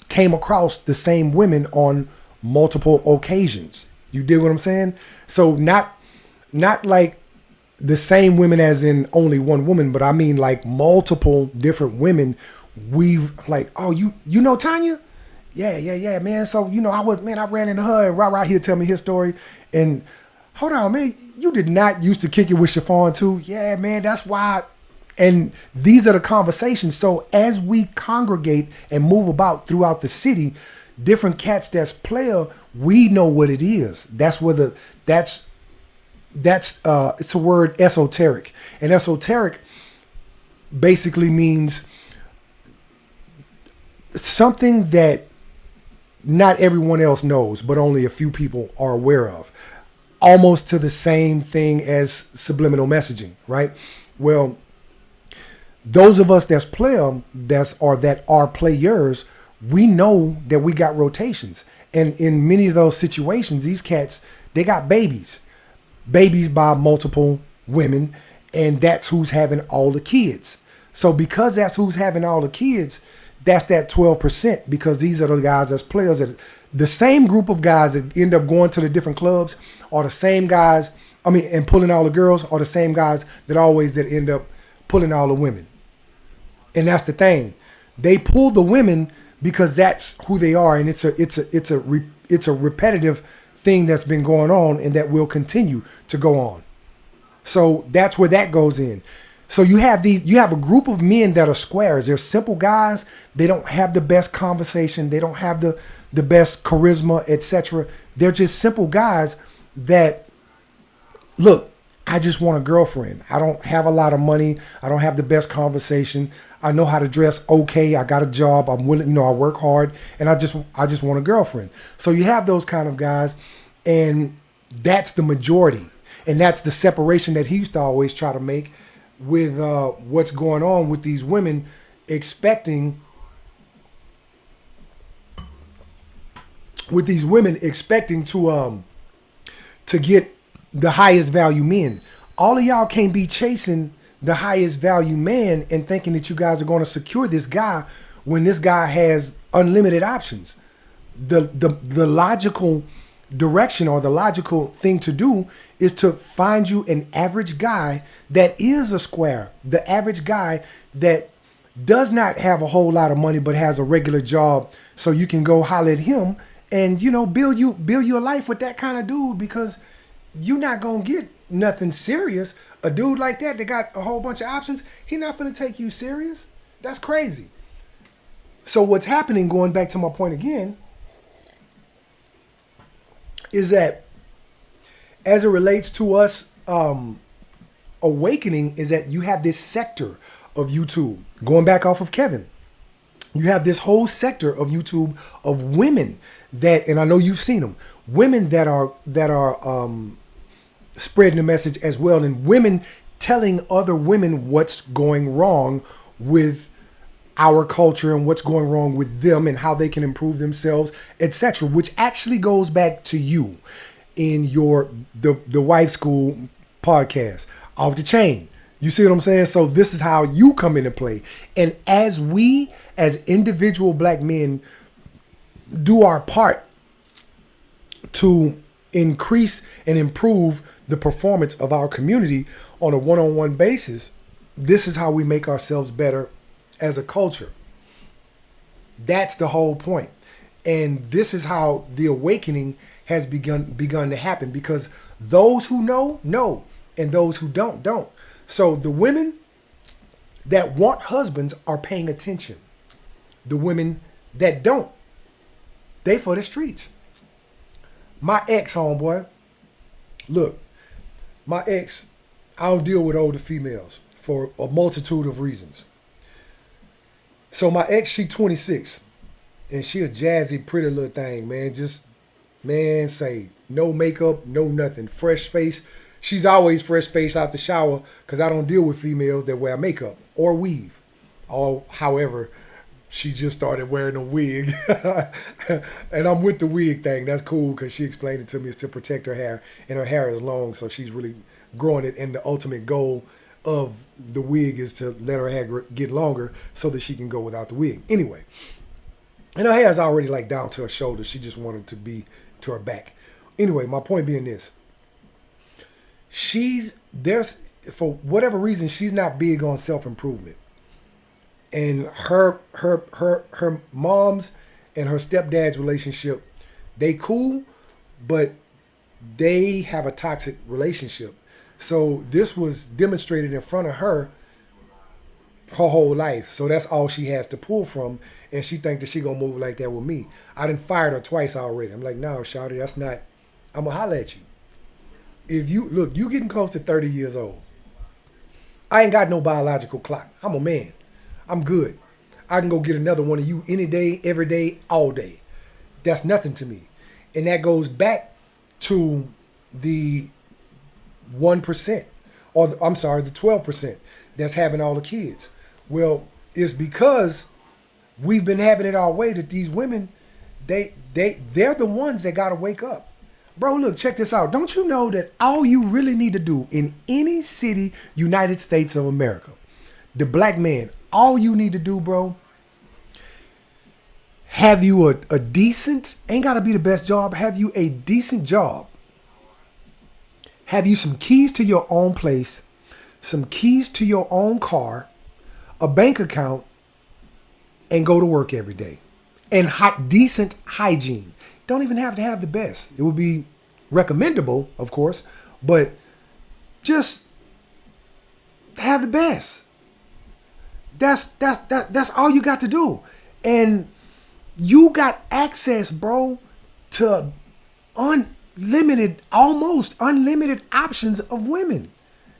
came across the same women on multiple occasions. You dig what I'm saying? So not like the same women as in only one woman, but I mean like multiple different women. We've like, oh, you know Tanya? Yeah, man. So, I ran into her, and right here tell me his story. And hold on, man, you did not used to kick it with Chiffon too? Yeah, man, that's why. And these are the conversations. So as we congregate and move about throughout the city, different cats that's player, we know what it is. That's where it's a word, esoteric. And esoteric basically means something that not everyone else knows, but only a few people are aware of. Almost to the same thing as subliminal messaging, right? Well, those of us that are players, we know that we got rotations. And in many of those situations, these cats, they got babies by multiple women, and that's who's having all the kids. So because that's who's having all the kids, that's that 12%, because these are the guys that's players. The same group of guys that end up going to the different clubs are the same guys, and pulling all the girls are the same guys that end up pulling all the women. And that's the thing. They pull the women because that's who they are, and it's a repetitive thing that's been going on and that will continue to go on. So that's where that goes in. So you have a group of men that are squares. They're simple guys. They don't have the best conversation. They don't have the best charisma, etc. They're just simple guys that, look, I just want a girlfriend. I don't have a lot of money. I don't have the best conversation. I know how to dress okay. I got a job. I'm willing, I work hard, and I just want a girlfriend. So you have those kind of guys, and that's the majority. And that's the separation that he used to always try to make with what's going on with these women expecting to get the highest value men. All of y'all can't be chasing the highest value man and thinking that you guys are going to secure this guy when this guy has unlimited options. The logical direction, or the logical thing to do, is to find you an average guy that is a square, the average guy that does not have a whole lot of money but has a regular job, so you can go holler at him and build your life with that kind of dude, because you're not gonna get nothing serious. A dude like that got a whole bunch of options, he not gonna take you serious. That's crazy. So what's happening, going back to my point again, is that as it relates to us awakening is that you have this sector of YouTube, going back off of Kevin. You have this whole sector of YouTube of women that, and I know you've seen them, women that are spreading the message as well, and women telling other women what's going wrong with our culture and what's going wrong with them and how they can improve themselves, etc., which actually goes back to you in your the Wife School podcast, Off the Chain. You see what I'm saying? So this is how you come into play. And as we, as individual black men, do our part to increase and improve the performance of our community on a one-on-one basis, this is how we make ourselves better as a culture. That's the whole point. And this is how the awakening has begun to happen, because those who know, and those who don't. So the women that want husbands are paying attention. The women that don't, they for the streets. My ex, homeboy, look, my ex, I don't deal with older females for a multitude of reasons. So my ex, she 26, and she a jazzy, pretty little thing, man. Just, man, say no makeup, no nothing, fresh face. She's always fresh face out the shower, because I don't deal with females that wear makeup or weave. Or however, she just started wearing a wig. And I'm with the wig thing. That's cool, because she explained it to me. It's to protect her hair. And her hair is long, so she's really growing it. And the ultimate goal of the wig is to let her hair get longer so that she can go without the wig. Anyway. And her hair is already like down to her shoulders. She just wanted to be to her back. Anyway, my point being this. There's for whatever reason, she's not big on self-improvement. And her mom's and her stepdad's relationship, they cool, but they have a toxic relationship. So this was demonstrated in front of her whole life. So that's all she has to pull from. And she think that she gonna move like that with me. I done fired her twice already. I'm like, no, shawty, that's not, I'm gonna holler at you. If you, look, you getting close to 30 years old. I ain't got no biological clock. I'm a man. I'm good. I can go get another one of you any day, every day, all day. That's nothing to me. And that goes back to the 1%, or the 12% that's having all the kids. Well, it's because we've been having it our way that these women, they're the ones that got to wake up. Bro, look, check this out. Don't you know that all you really need to do in any city, United States of America, the black man, all you need to do, bro, have you a decent, ain't got to be the best job, have you a decent job. Have you some keys to your own place, some keys to your own car, a bank account, and go to work every day. And decent hygiene. Don't even have to have the best. It would be recommendable, of course, but just have the best. That's all you got to do. And you got access, bro, to almost unlimited options of women.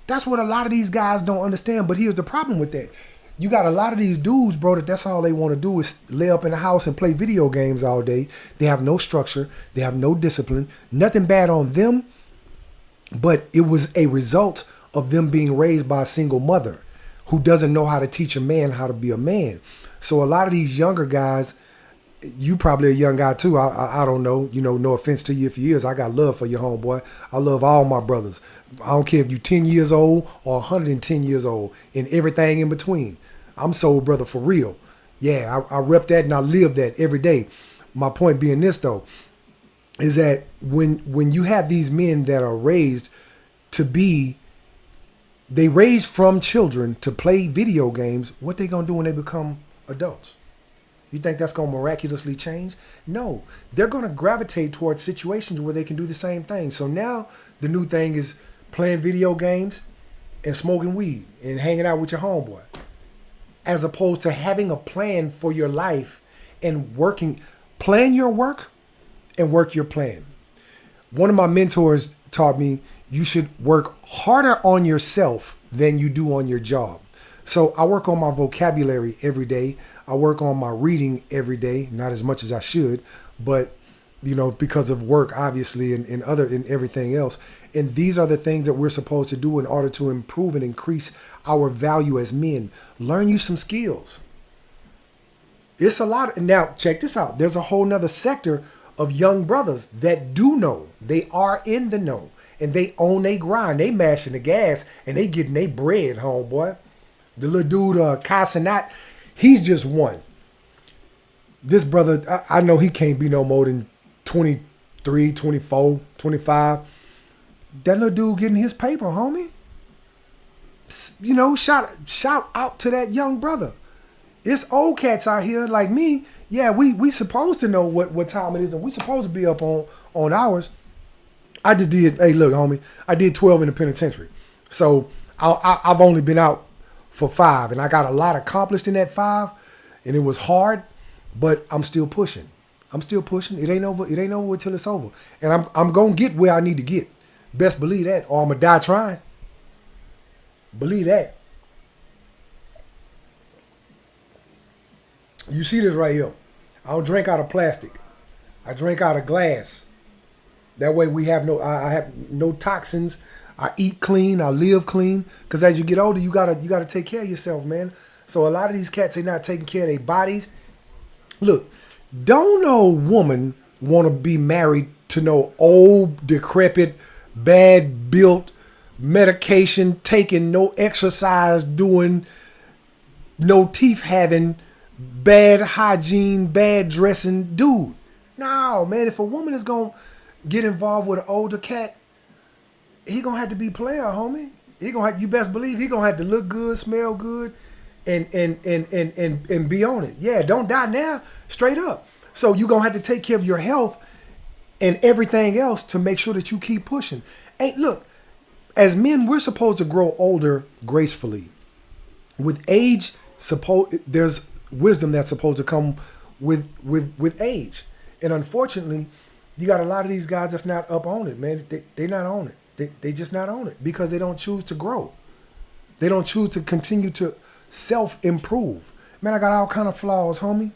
That's what a lot of these guys don't understand. But here's the problem with that. You got a lot of these dudes, bro, that's all they want to do is lay up in the house and play video games all day. They have no structure. They have no discipline. Nothing bad on them. But it was a result of them being raised by a single mother who doesn't know how to teach a man how to be a man. So a lot of these younger guys, you probably a young guy too. I don't know. You know, no offense to you if you is. I got love for your homeboy. I love all my brothers. I don't care if you 10 years old or 110 years old and everything in between. I'm soul brother for real. Yeah, I rep that and I live that every day. My point being this though, is that when you have these men that are raised to be, they raised from children to play video games, what they gonna do when they become adults? You think that's gonna miraculously change? No, they're gonna gravitate towards situations where they can do the same thing. So now the new thing is playing video games and smoking weed and hanging out with your homeboy, as opposed to having a plan for your life and plan your work and work your plan. One of my mentors taught me, you should work harder on yourself than you do on your job. So I work on my vocabulary every day. I work on my reading every day, not as much as I should, but because of work, obviously, and everything else. And these are the things that we're supposed to do in order to improve and increase our value as men. Learn you some skills. It's a lot. Now, check this out. There's a whole nother sector of young brothers that do know. They are in the know. And they own they grind. They mashing the gas and they getting their bread, homeboy. The little dude, Kai Cenat, he's just one. This brother, I know he can't be no more than 23, 24, 25. That little dude getting his paper, homie. Shout out to that young brother. It's old cats out here like me. Yeah, we supposed to know what time it is, and we supposed to be up on hours. I just did. Hey, look, homie, I did 12 in the penitentiary, so I've only been out for 5, and I got a lot accomplished in that 5, and it was hard, but I'm still pushing. It ain't over. It ain't over until it's over, and I'm gonna get where I need to get. Best believe that, or I'm gonna die trying. Believe that. You see this right here. I don't drink out of plastic. I drink out of glass. That way we have I have no toxins. I eat clean. I live clean. Because as you get older, you gotta take care of yourself, man. So a lot of these cats, they not taking care of their bodies. Look, don't no woman want to be married to no old, decrepit, bad built, medication taking, no exercise doing, no teeth having, bad hygiene, bad dressing dude. No, man, if a woman is going to get involved with an older cat, he going to have to be player, homie. You best believe he going to have to look good, smell good, and be on it. Yeah, don't die now, straight up. So you going to have to take care of your health and everything else to make sure that you keep pushing. Hey, look, as men, we're supposed to grow older gracefully. With age, there's wisdom that's supposed to come with age. And unfortunately, you got a lot of these guys that's not up on it, man. They not on it. They just not on it because they don't choose to grow. They don't choose to continue to self-improve. Man, I got all kind of flaws, homie.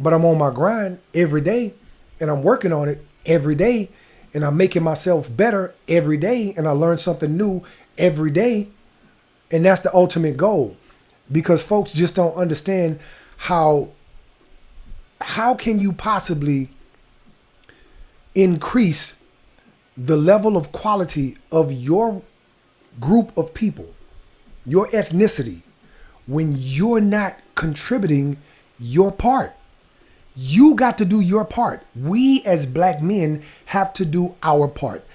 But I'm on my grind every day, and I'm working on it every day, and I'm making myself better every day, and I learn something new every day. And that's the ultimate goal. Because folks just don't understand how can you possibly increase the level of quality of your group of people, your ethnicity, when you're not contributing your part. You got to do your part. We as black men have to do our part,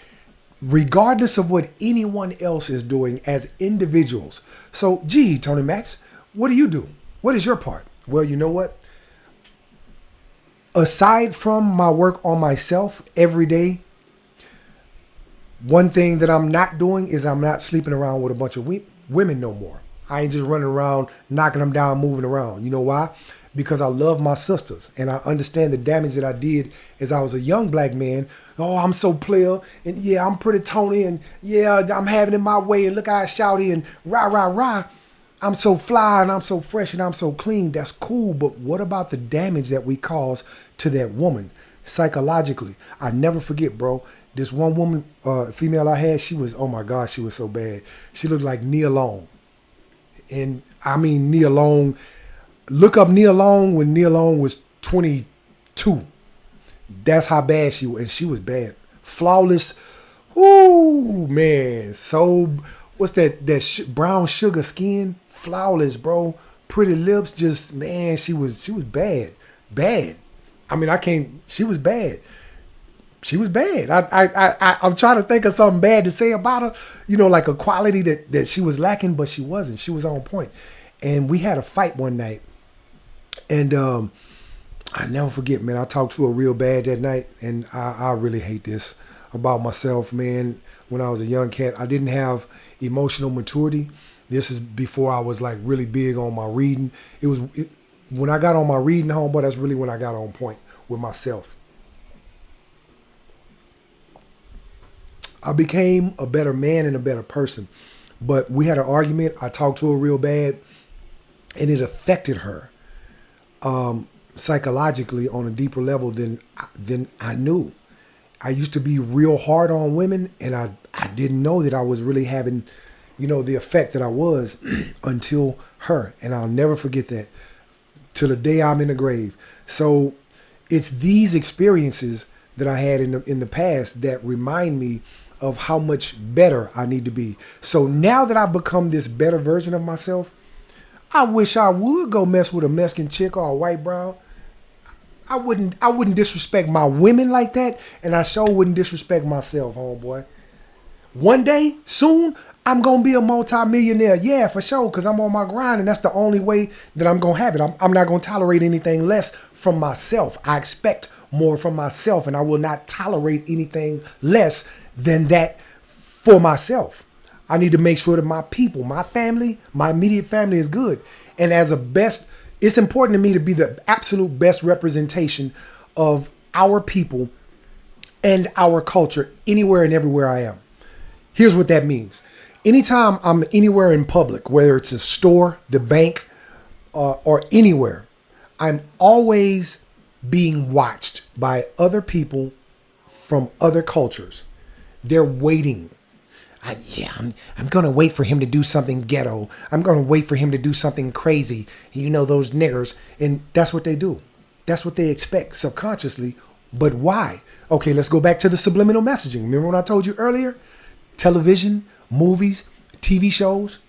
regardless of what anyone else is doing as individuals. So, gee, Tony Max, what do you do? What is your part? Well, you know what? Aside from my work on myself every day, one thing that I'm not doing is I'm not sleeping around with a bunch of women no more. I ain't just running around, knocking them down, moving around. You know why? Because I love my sisters and I understand the damage that I did as I was a young black man. Oh, I'm so player, and yeah, I'm pretty Tony, and yeah, I'm having it my way, and look how I shouty, and rah, rah, rah. I'm so fly, and I'm so fresh, and I'm so clean. That's cool, but what about the damage that we cause to that woman psychologically? I never forget, bro. This one woman, female I had, she was, oh my gosh, she was so bad. She looked like Nia Long. And I mean Nia Long. Look up Nia Long when Nia Long was 22. That's how bad she was. And she was bad. Flawless. Ooh, man. So, what's that brown sugar skin? Flawless, bro. Pretty lips. Just, man, she was bad. Bad. I mean, she was bad. She was bad. I'm trying to think of something bad to say about her. You know, like a quality that she was lacking, but she wasn't. She was on point. And we had a fight one night. And I never forget, man, I talked to her real bad that night. And I really hate this about myself, man. When I was a young cat, I didn't have emotional maturity. This is before I was like really big on my reading. When I got on my reading, homeboy, that's really when I got on point with myself. I became a better man and a better person. But we had an argument. I talked to her real bad, and it affected her psychologically on a deeper level than I knew. I used to be real hard on women, and I didn't know that I was really having, the effect that I was until her. And I'll never forget that till the day I'm in the grave. So it's these experiences that I had in the past that remind me of how much better I need to be. So now that I've become this better version of myself, I wish I would go mess with a Mexican chick or a white brown. I wouldn't disrespect my women like that, and I sure wouldn't disrespect myself, homeboy. One day, soon, I'm going to be a multi-millionaire. Yeah, for sure, because I'm on my grind, and that's the only way that I'm going to have it. I'm not going to tolerate anything less from myself. I expect more from myself, and I will not tolerate anything less than that for myself. I need to make sure that my people, my family, my immediate family is good. And it's important to me to be the absolute best representation of our people and our culture anywhere and everywhere I am. Here's what that means. Anytime I'm anywhere in public, whether it's a store, the bank, or anywhere, I'm always being watched by other people from other cultures. They're waiting. I'm going to wait for him to do something ghetto. I'm going to wait for him to do something crazy. Those niggers. And that's what they do. That's what they expect subconsciously. But why? Okay, let's go back to the subliminal messaging. Remember what I told you earlier? Television, movies, TV shows.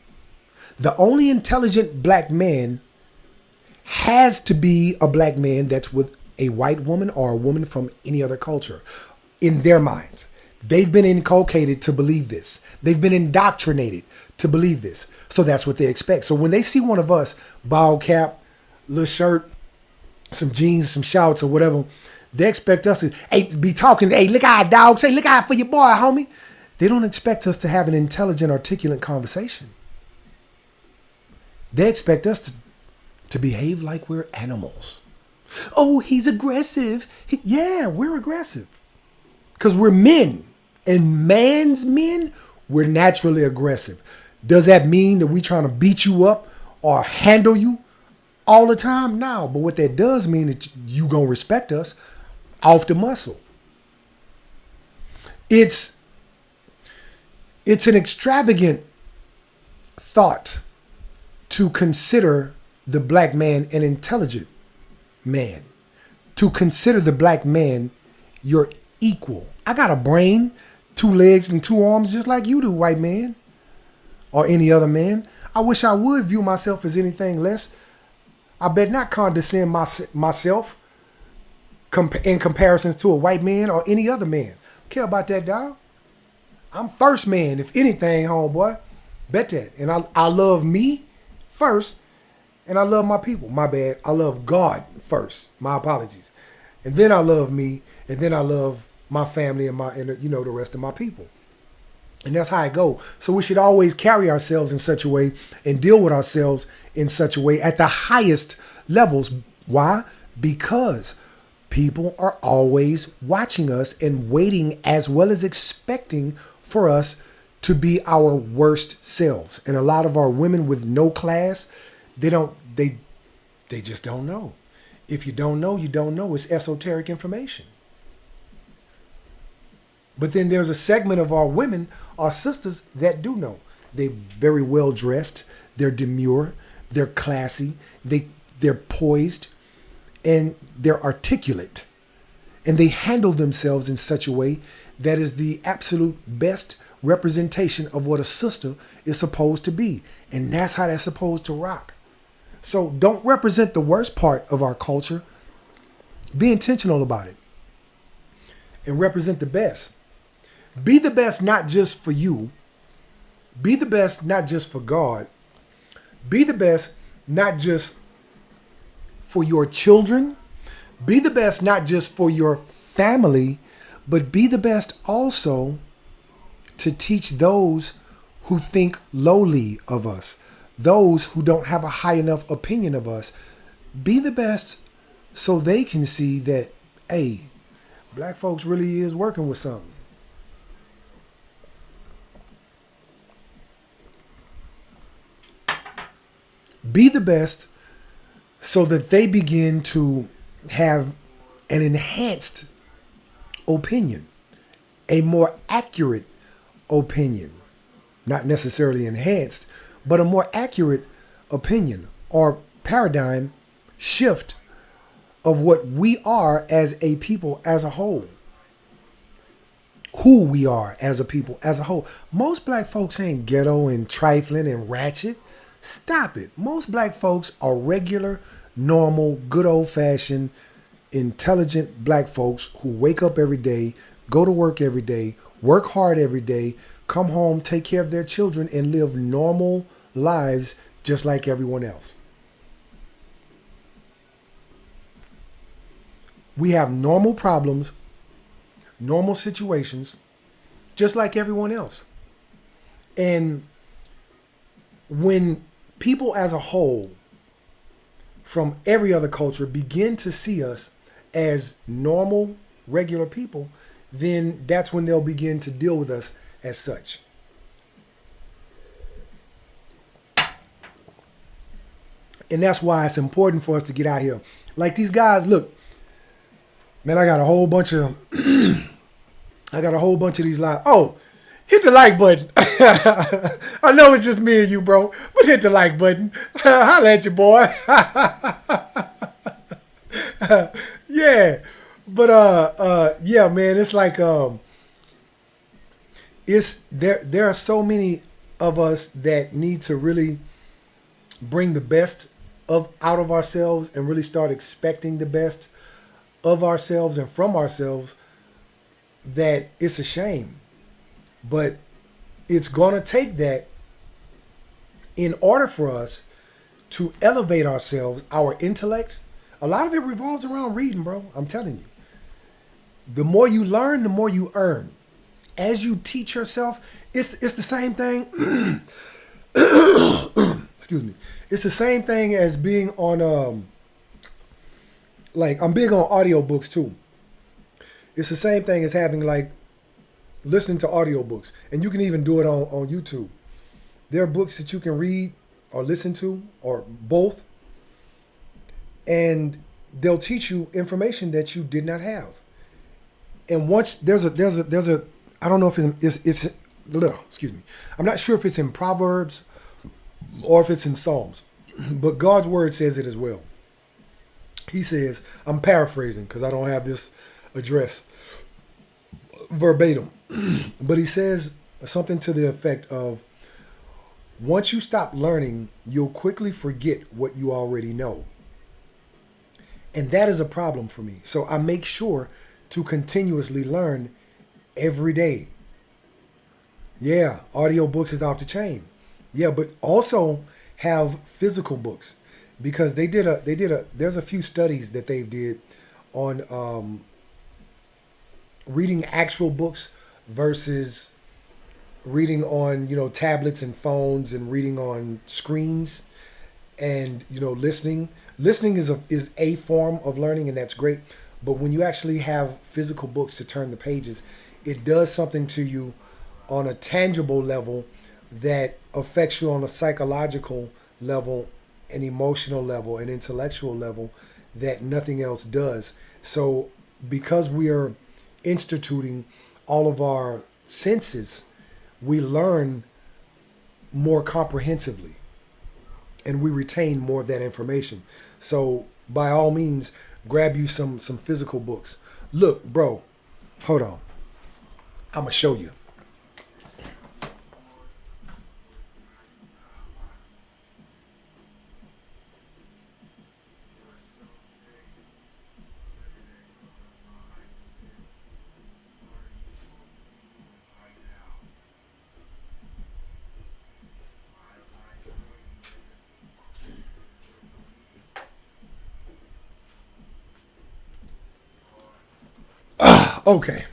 The only intelligent black man has to be a black man that's with a white woman or a woman from any other culture in their minds. They've been inculcated to believe this. They've been indoctrinated to believe this. So that's what they expect. So when they see one of us, bald cap, little shirt, some jeans, some shorts or whatever, they expect us to be talking, hey, look out, dog. Say, look out for your boy, homie. They don't expect us to have an intelligent, articulate conversation. They expect us to behave like we're animals. Oh, he's aggressive. Yeah, we're aggressive. Because we're men. And man's men, we're naturally aggressive. Does that mean that we trying to beat you up or handle you all the time? No. But what that does mean is you going to respect us off the muscle. It's an extravagant thought to consider the black man an intelligent man. To consider the black man your equal. I got a brain, 2 legs and 2 arms just like you do, white man, or any other man. I wish I would view myself as anything less. I bet not condescend myself in comparisons to a white man or any other man. Care about that, dog. I'm first man, if anything, homeboy. Bet that. And I love me first, and I love my people. My bad. I love God first. My apologies. And then I love me, and then I love my family and the rest of my people. And that's how it goes. So we should always carry ourselves in such a way and deal with ourselves in such a way at the highest levels. Why? Because people are always watching us and waiting as well as expecting for us to be our worst selves. And a lot of our women with no class, they just don't know. If you don't know, you don't know. It's esoteric information. But then there's a segment of our women, our sisters, that do know. They're very well dressed. They're demure. They're classy. They're poised. And they're articulate. And they handle themselves in such a way that is the absolute best representation of what a sister is supposed to be. And that's how they're supposed to rock. So don't represent the worst part of our culture. Be intentional about it. And represent the best. Be the best not just for you. Be the best not just for God. Be the best not just for your children. Be the best not just for your family, but be the best also to teach those who think lowly of us, those who don't have a high enough opinion of us. Be the best so they can see that, hey, black folks really is working with something. Be the best so that they begin to have an enhanced opinion, a more accurate opinion, not necessarily enhanced, but a more accurate opinion or paradigm shift of what we are as a people as a whole. Who we are as a people as a whole. Most black folks ain't ghetto and trifling and ratchet. Stop it. Most black folks are regular, normal, good old fashioned, intelligent black folks who wake up every day, go to work every day, work hard every day, come home, take care of their children, and live normal lives just like everyone else. We have normal problems, normal situations, just like everyone else. And when people as a whole from every other culture begin to see us as normal, regular people, then that's when they'll begin to deal with us as such. And that's why it's important for us to get out here. Like these guys, look, man, I got a whole bunch of these live. Oh, hit the like button. I know it's just me and you, bro, but hit the like button. Holla at you, boy. Yeah. But yeah, man, it's like it's there are so many of us that need to really bring the best out of ourselves and really start expecting the best of ourselves and from ourselves, that it's a shame. But it's going to take that in order for us to elevate ourselves, our intellect. A lot of it revolves around reading, bro. I'm telling you. The more you learn, the more you earn. As you teach yourself, it's the same thing. Excuse me. It's the same thing as being on like I'm big on audiobooks too. It's the same thing as having like listening to audiobooks. And you can even do it on YouTube. There are books that you can read or listen to or both. And they'll teach you information that you did not have. And once there's a I don't know if it's excuse me. I'm not sure if it's in Proverbs or if it's in Psalms, but God's word says it as well. He says, I'm paraphrasing because I don't have this address verbatim, but he says something to the effect of, once you stop learning, you'll quickly forget what you already know. And that is a problem for me. So I make sure to continuously learn every day. Yeah, audiobooks is off the chain. Yeah, but also have physical books, because there's a few studies that they did on reading actual books versus reading on, tablets and phones and reading on screens, and, listening. Listening is a form of learning, and that's great. But when you actually have physical books to turn the pages, it does something to you on a tangible level that affects you on a psychological level, an emotional level, an intellectual level that nothing else does. So because we are instituting all of our senses, we learn more comprehensively and we retain more of that information. So by all means, grab you some physical books. Look, bro, hold on. I'm going to show you. Okay.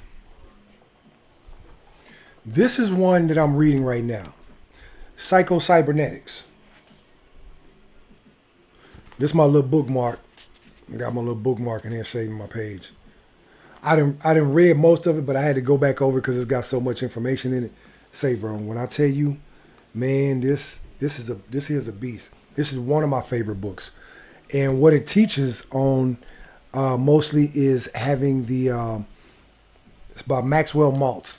This is one that I'm reading right now. Psycho-Cybernetics. This is my little bookmark. I got my little bookmark in here saving my page. I didn't read most of it, but I had to go back over because it's got so much information in it. Say, bro, when I tell you, man, this is a beast. This is one of my favorite books. And what it teaches on mostly is having it's about Maxwell Maltz,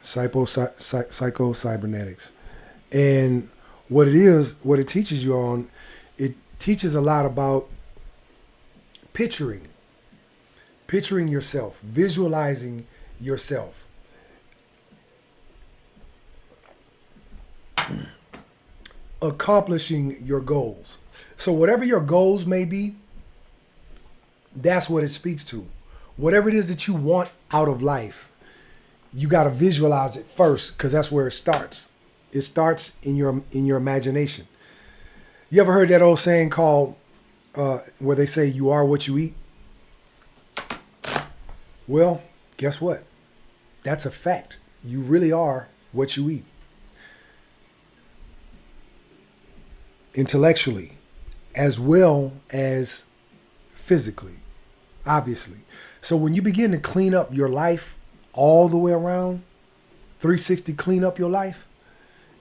psycho-cybernetics. And what it teaches you on, it teaches a lot about picturing yourself, visualizing yourself. Accomplishing your goals. So whatever your goals may be, that's what it speaks to. Whatever it is that you want out of life, you got to visualize it first, because that's where it starts. It starts in your imagination. You ever heard that old saying called where they say you are what you eat? Well, guess what? That's a fact. You really are what you eat. Intellectually, as well as physically, obviously. So when you begin to clean up your life all the way around, 360 clean up your life,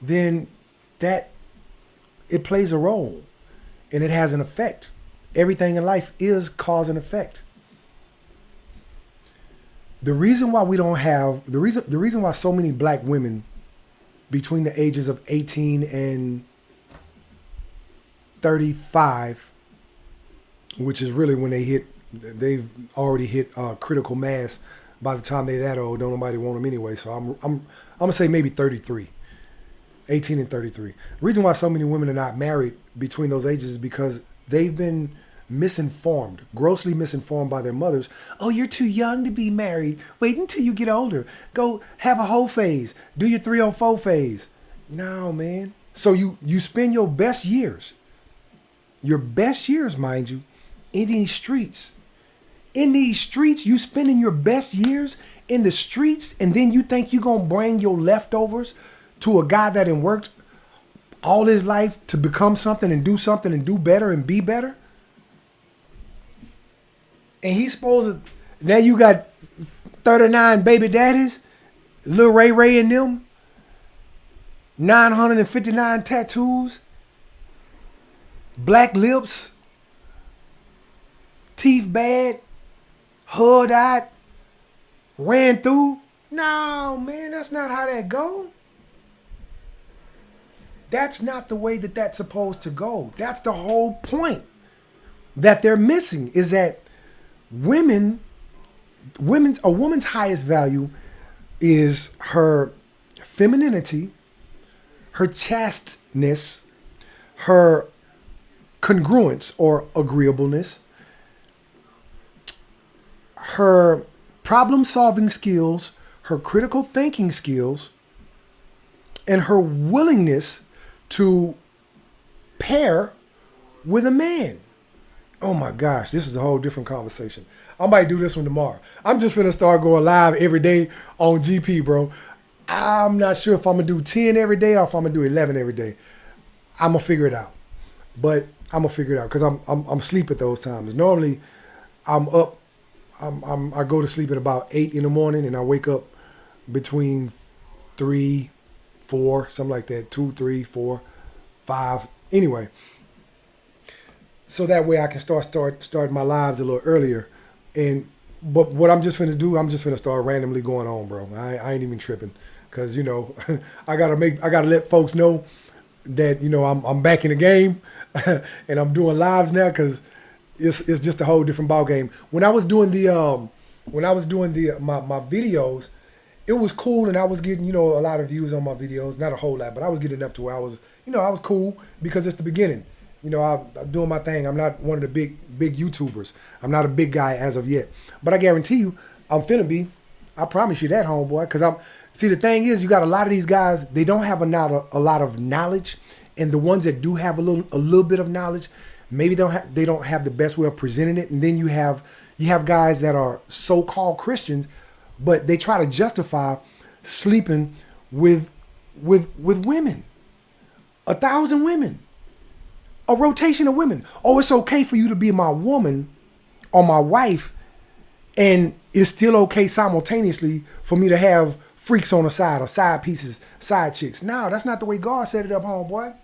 then that, it plays a role and it has an effect. Everything in life is cause and effect. The reason why so many black women between the ages of 18 and 35, which is really when they've already hit critical mass. By the time they're that old, don't nobody want them anyway. So I'm gonna say maybe 33, 18 and 33. The reason why so many women are not married between those ages is because they've been misinformed, grossly misinformed by their mothers. Oh, you're too young to be married. Wait until you get older. Go have a whole phase. Do your 304 phase. No, man. So you spend your best years, mind you, in these streets. In these streets, you spending your best years in the streets, and then you think you're going to bring your leftovers to a guy that had worked all his life to become something and do better and be better? And he's supposed to, now you got 39 baby daddies, Lil Ray Ray and them, 959 tattoos, black lips, teeth bad, hood out, ran through. No, man, that's not how that go. That's not the way that's supposed to go. That's the whole point that they're missing, is that a woman's highest value is her femininity, her chasteness, her congruence or agreeableness, her problem-solving skills, her critical thinking skills, and her willingness to pair with a man. Oh my gosh, this is a whole different conversation. I might do this one tomorrow. I'm just gonna start going live every day on GP, bro. I'm not sure if I'm gonna do 10 every day or if I'm gonna do 11 every day. I'm gonna figure it out. But I'm gonna figure it out because I'm asleep at those times. Normally, I'm up. I go to sleep at about 8 in the morning, and I wake up between 3, 4, something like that. 2, 3, 4, 5. Anyway, so that way I can start my lives a little earlier. But what I'm just finna do, I'm just finna start randomly going on, bro. I ain't even tripping, cause I gotta let folks know that I'm back in the game, and I'm doing lives now, cause it's just a whole different ball game. When I was doing my videos, it was cool, and I was getting a lot of views on my videos, not a whole lot, but I was getting enough to where I was cool, because it's the beginning. I'm doing my thing. I'm not one of the big YouTubers. I'm not a big guy as of yet. But I guarantee you, I'm finna be. I promise you that, homeboy. Because the thing is, you got a lot of these guys, they don't have a lot of knowledge. And the ones that do have a little bit of knowledge, maybe they don't have the best way of presenting it. And then you have guys that are so-called Christians, but they try to justify sleeping with women. 1,000 women. A rotation of women. Oh, it's okay for you to be my woman or my wife, and it's still okay simultaneously for me to have freaks on the side or side pieces, side chicks. No, that's not the way God set it up, homeboy.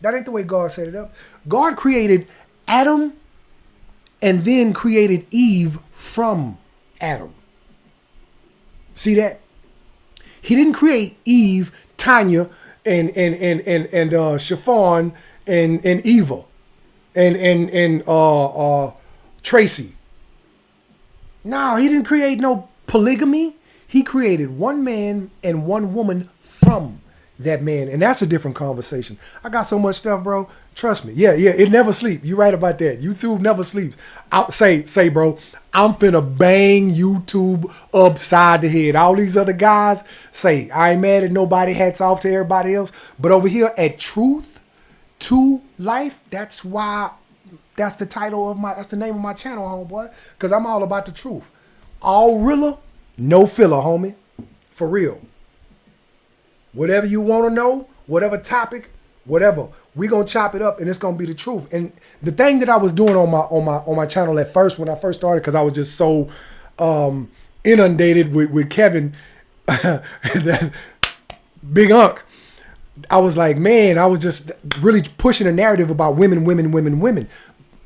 That ain't the way God set it up. God created Adam and then created Eve from Adam. See that? He didn't create Eve, Tanya, and Chiffon and Eva and Tracy. No, he didn't create no polygamy. He created one man and one woman from that man, and that's a different conversation. I got so much stuff, bro. Trust me. Yeah, it never sleeps. You right about that. YouTube never sleeps. Say, bro, I'm finna bang YouTube upside the head. All these other guys say, I ain't mad at nobody. Hats off to everybody else. But over here at Truth to Life, that's the title of that's the name of my channel, homeboy. Because I'm all about the truth. All realer, no filler, homie. For real. Whatever you want to know, whatever topic, whatever, we gonna chop it up, and it's gonna be the truth. And the thing that I was doing on my channel at first, when I first started, because I was just so inundated with Kevin, Big Unk. I was like, man, I was just really pushing a narrative about women.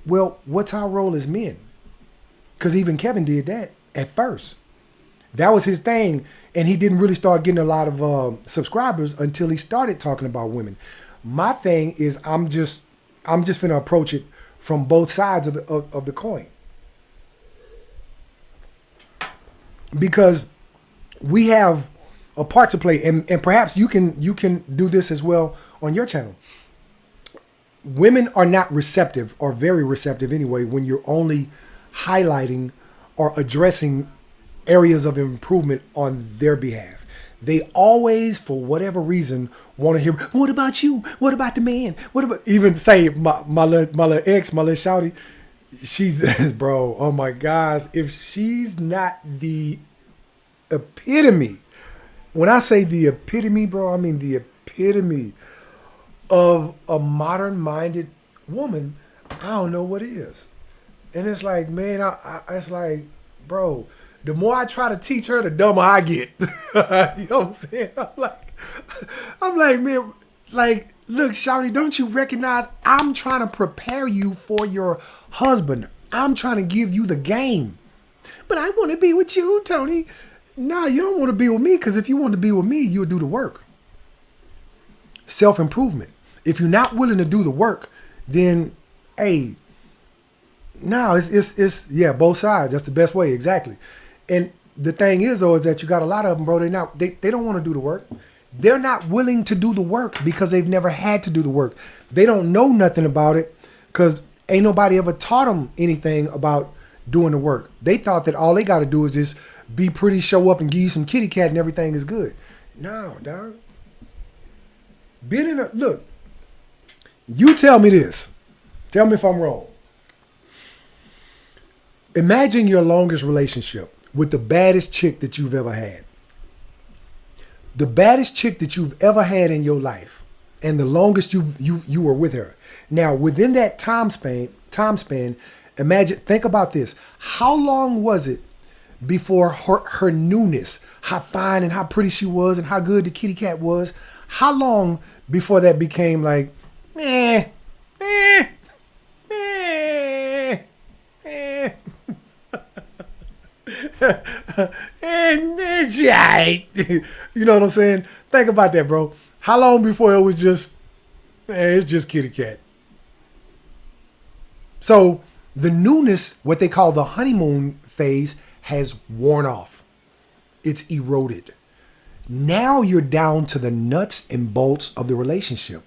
Well, what's our role as men? Because even Kevin did that at first. That was his thing. And he didn't really start getting a lot of subscribers until he started talking about women. My thing is I'm just gonna approach it from both sides of the coin. Because we have a part to play, and perhaps you can do this as well on your channel. Women are not receptive, or very receptive anyway, when you're only highlighting or addressing areas of improvement on their behalf. They always, for whatever reason, want to hear, what about you? What about the man? What about, even say my little ex, my little shawty, she's, bro, oh my gosh, if she's not the epitome, when I say the epitome, bro, I mean the epitome of a modern-minded woman, I don't know what is. And it's like, man, it's like, bro, the more I try to teach her, the dumber I get. You know what I'm saying? I'm like, man, like, look, shawty, don't you recognize I'm trying to prepare you for your husband? I'm trying to give you the game. But I want to be with you, Tony. No, you don't want to be with me, because if you want to be with me, you'll do the work. Self-improvement. If you're not willing to do the work, then, hey, no, it's yeah, both sides. That's the best way, exactly. And the thing is, though, is that you got a lot of them, bro. They don't want to do the work. They're not willing to do the work because they've never had to do the work. They don't know nothing about it because ain't nobody ever taught them anything about doing the work. They thought that all they got to do is just be pretty, show up, and give you some kitty cat, and everything is good. No, dog. Look, you tell me this. Tell me if I'm wrong. Imagine your longest relationship with the baddest chick that you've ever had. The baddest chick that you've ever had in your life, and the longest you were with her. Now, within that time span, imagine, think about this. How long was it before her newness, how fine and how pretty she was, and how good the kitty cat was? How long before that became like, and it's right. You know what I'm saying? Think about that, bro. How long before it was just, it's just kitty cat? So the newness, what they call the honeymoon phase, has worn off. It's eroded. Now you're down to the nuts and bolts of the relationship.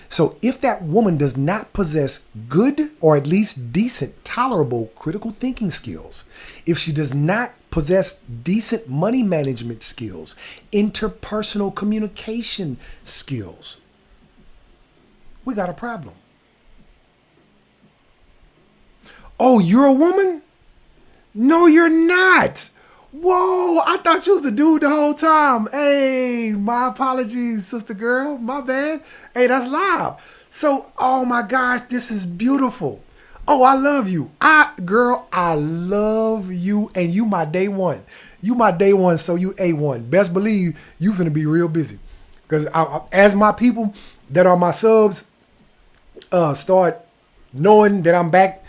So if that woman does not possess good, or at least decent, tolerable critical thinking skills, if she does not possess decent money management skills, interpersonal communication skills, we got a problem. Oh, you're a woman? No, you're not. Whoa, I thought you was a dude the whole time. Hey, my apologies, sister girl. My bad. Hey, that's live. So, oh my gosh, this is beautiful. Oh, I love you. Girl, I love you, and you my day one. You my day one, so you A1. Best believe you finna be real busy. Because as my people that are my subs start knowing that I'm back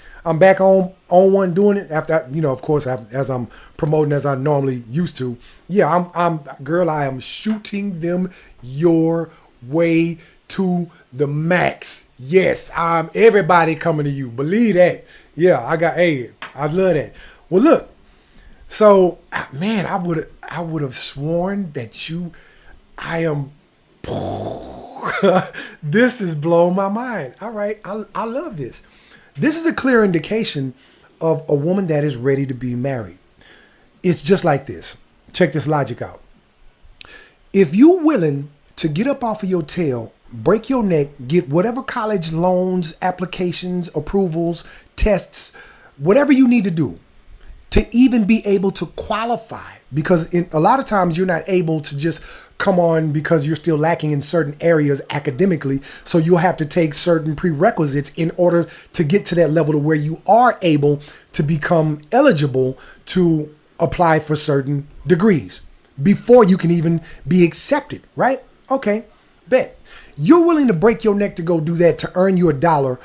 on one doing it after, of course, as I'm promoting as I normally used to. Yeah, girl, I am shooting them your way to the max. Yes, I'm everybody coming to you. Believe that. Yeah, I love that. Well, look, so man, I would have sworn that I am. This is blowing my mind. All right, I love this. This is a clear indication of a woman that is ready to be married. It's just like this. Check this logic out. If you're willing to get up off of your tail, break your neck, get whatever college loans, applications, approvals, tests, whatever you need to do to even be able to qualify, because a lot of times you're not able to just come on because you're still lacking in certain areas academically. So you'll have to take certain prerequisites in order to get to that level to where you are able to become eligible to apply for certain degrees before you can even be accepted, right? Okay, bet. You're willing to break your neck to go do that to earn you $1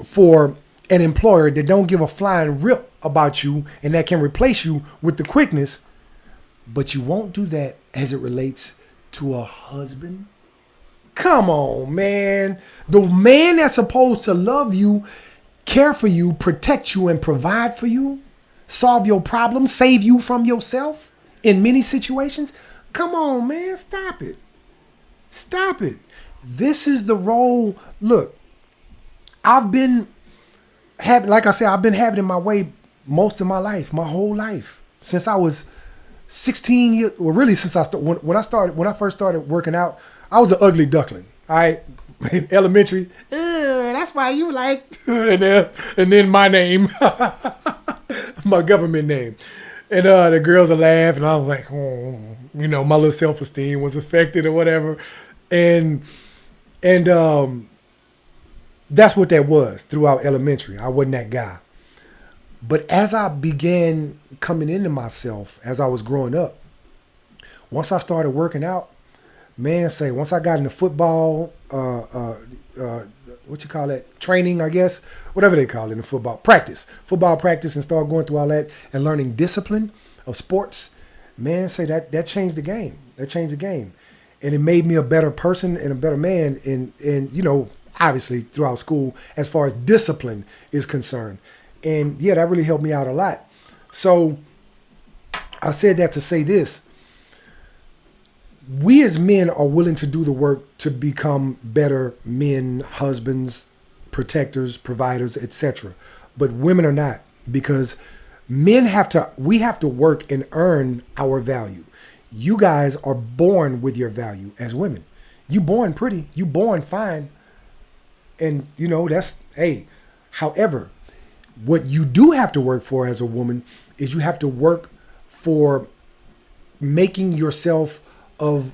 for an employer that don't give a flying rip about you and that can replace you with the quickness, but you won't do that as it relates to a husband? Come on, man. The man that's supposed to love you, care for you, protect you, and provide for you, solve your problems, save you from yourself in many situations. Come on, man. Stop it. Stop it. This is the role. Look, I've been having it in my way most of my life, my whole life, since I was 16 years. Well, really, since when I first started working out, I was an ugly duckling. Elementary. That's why you like. and then my name, my government name, and the girls would laugh, and I was like, my little self-esteem was affected or whatever, and that's what that was throughout elementary. I wasn't that guy. But as I began coming into myself, as I was growing up, once I started working out, once I got into football, what you call that? Training, I guess, whatever they call it in football practice, and start going through all that and learning discipline of sports, that changed the game. That changed the game. And it made me a better person and a better man in obviously throughout school as far as discipline is concerned. And yeah, that really helped me out a lot. So I said that to say this. We as men are willing to do the work to become better men, husbands, protectors, providers, etc. But women are not, because we have to work and earn our value. You guys are born with your value as women. You born pretty, you born fine. And however, what you do have to work for as a woman is you have to work for making yourself of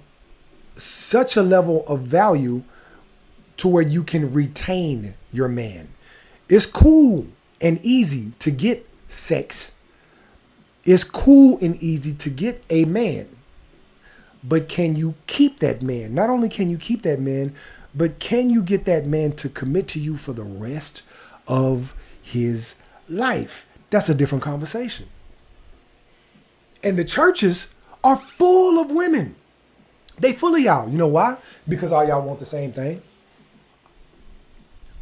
such a level of value to where you can retain your man. It's cool and easy to get sex. It's cool and easy to get a man. But can you keep that man? Not only can you keep that man, but can you get that man to commit to you for the rest of his life? That's a different conversation. And the churches are full of women. They full of y'all. You know why? Because all y'all want the same thing.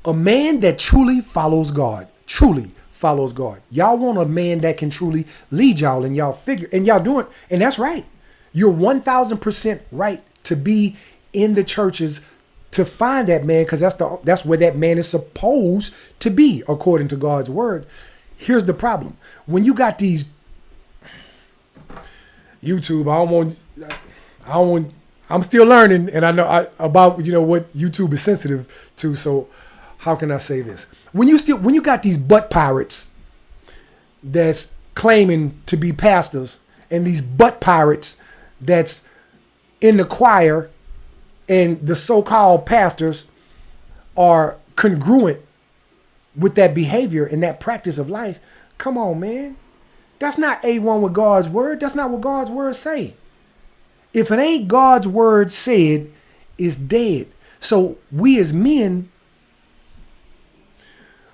A man that truly follows God. Truly follows God. Y'all want a man that can truly lead y'all, and y'all figure, and y'all doing, and that's right. You're 1,000% right to be in the churches to find that man, because that's where that man is supposed to be according to God's word. Here's the problem: when you got these YouTube, I'm still learning, and I know about what YouTube is sensitive to. So how can I say this? When you got these butt pirates that's claiming to be pastors, and these butt pirates that's in the choir, and the so-called pastors are congruent with that behavior and that practice of life, come on, man. That's not A1 with God's word. That's not what God's word say. If it ain't God's word said, it's dead. So we as men,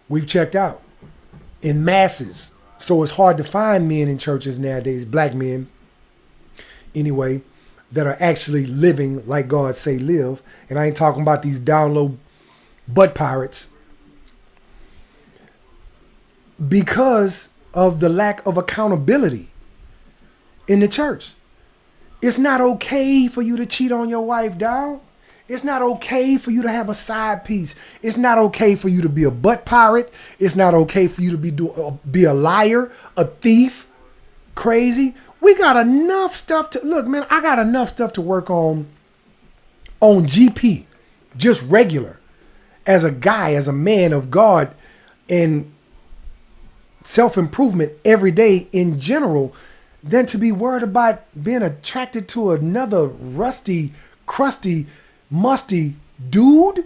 we've checked out in masses. So it's hard to find men in churches nowadays, black men anyway, that are actually living like God say live. And I ain't talking about these down low butt pirates, because of the lack of accountability in the church. It's not okay for you to cheat on your wife, dog. It's not okay for you to have a side piece. It's not okay for you to be a butt pirate. It's not okay for you to be a liar, a thief, crazy. We got enough stuff to look, man. I got enough stuff to work on GP, just regular, as a guy, as a man of God, and self-improvement every day in general, than to be worried about being attracted to another rusty, crusty, musty dude.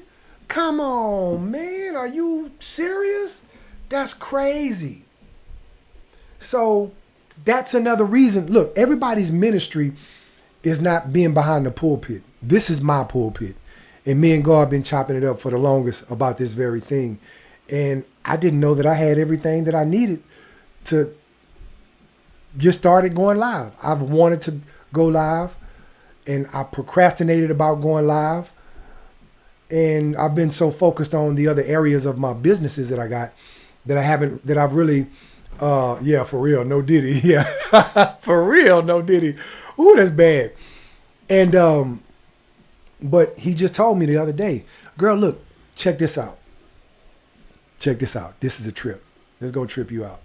Come on, man. Are you serious? That's crazy. So that's another reason. Look, everybody's ministry is not being behind the pulpit. This is my pulpit. And me and God been chopping it up for the longest about this very thing. And I didn't know that I had everything that I needed to just started going live. I've wanted to go live, and I procrastinated about going live. And I've been so focused on the other areas of my businesses that I got that I've really, yeah, for real, no Diddy. Yeah, for real, no Diddy. Ooh, that's bad. And, but he just told me the other day, girl, look, check this out. Check this out. This is a trip. This is going to trip you out.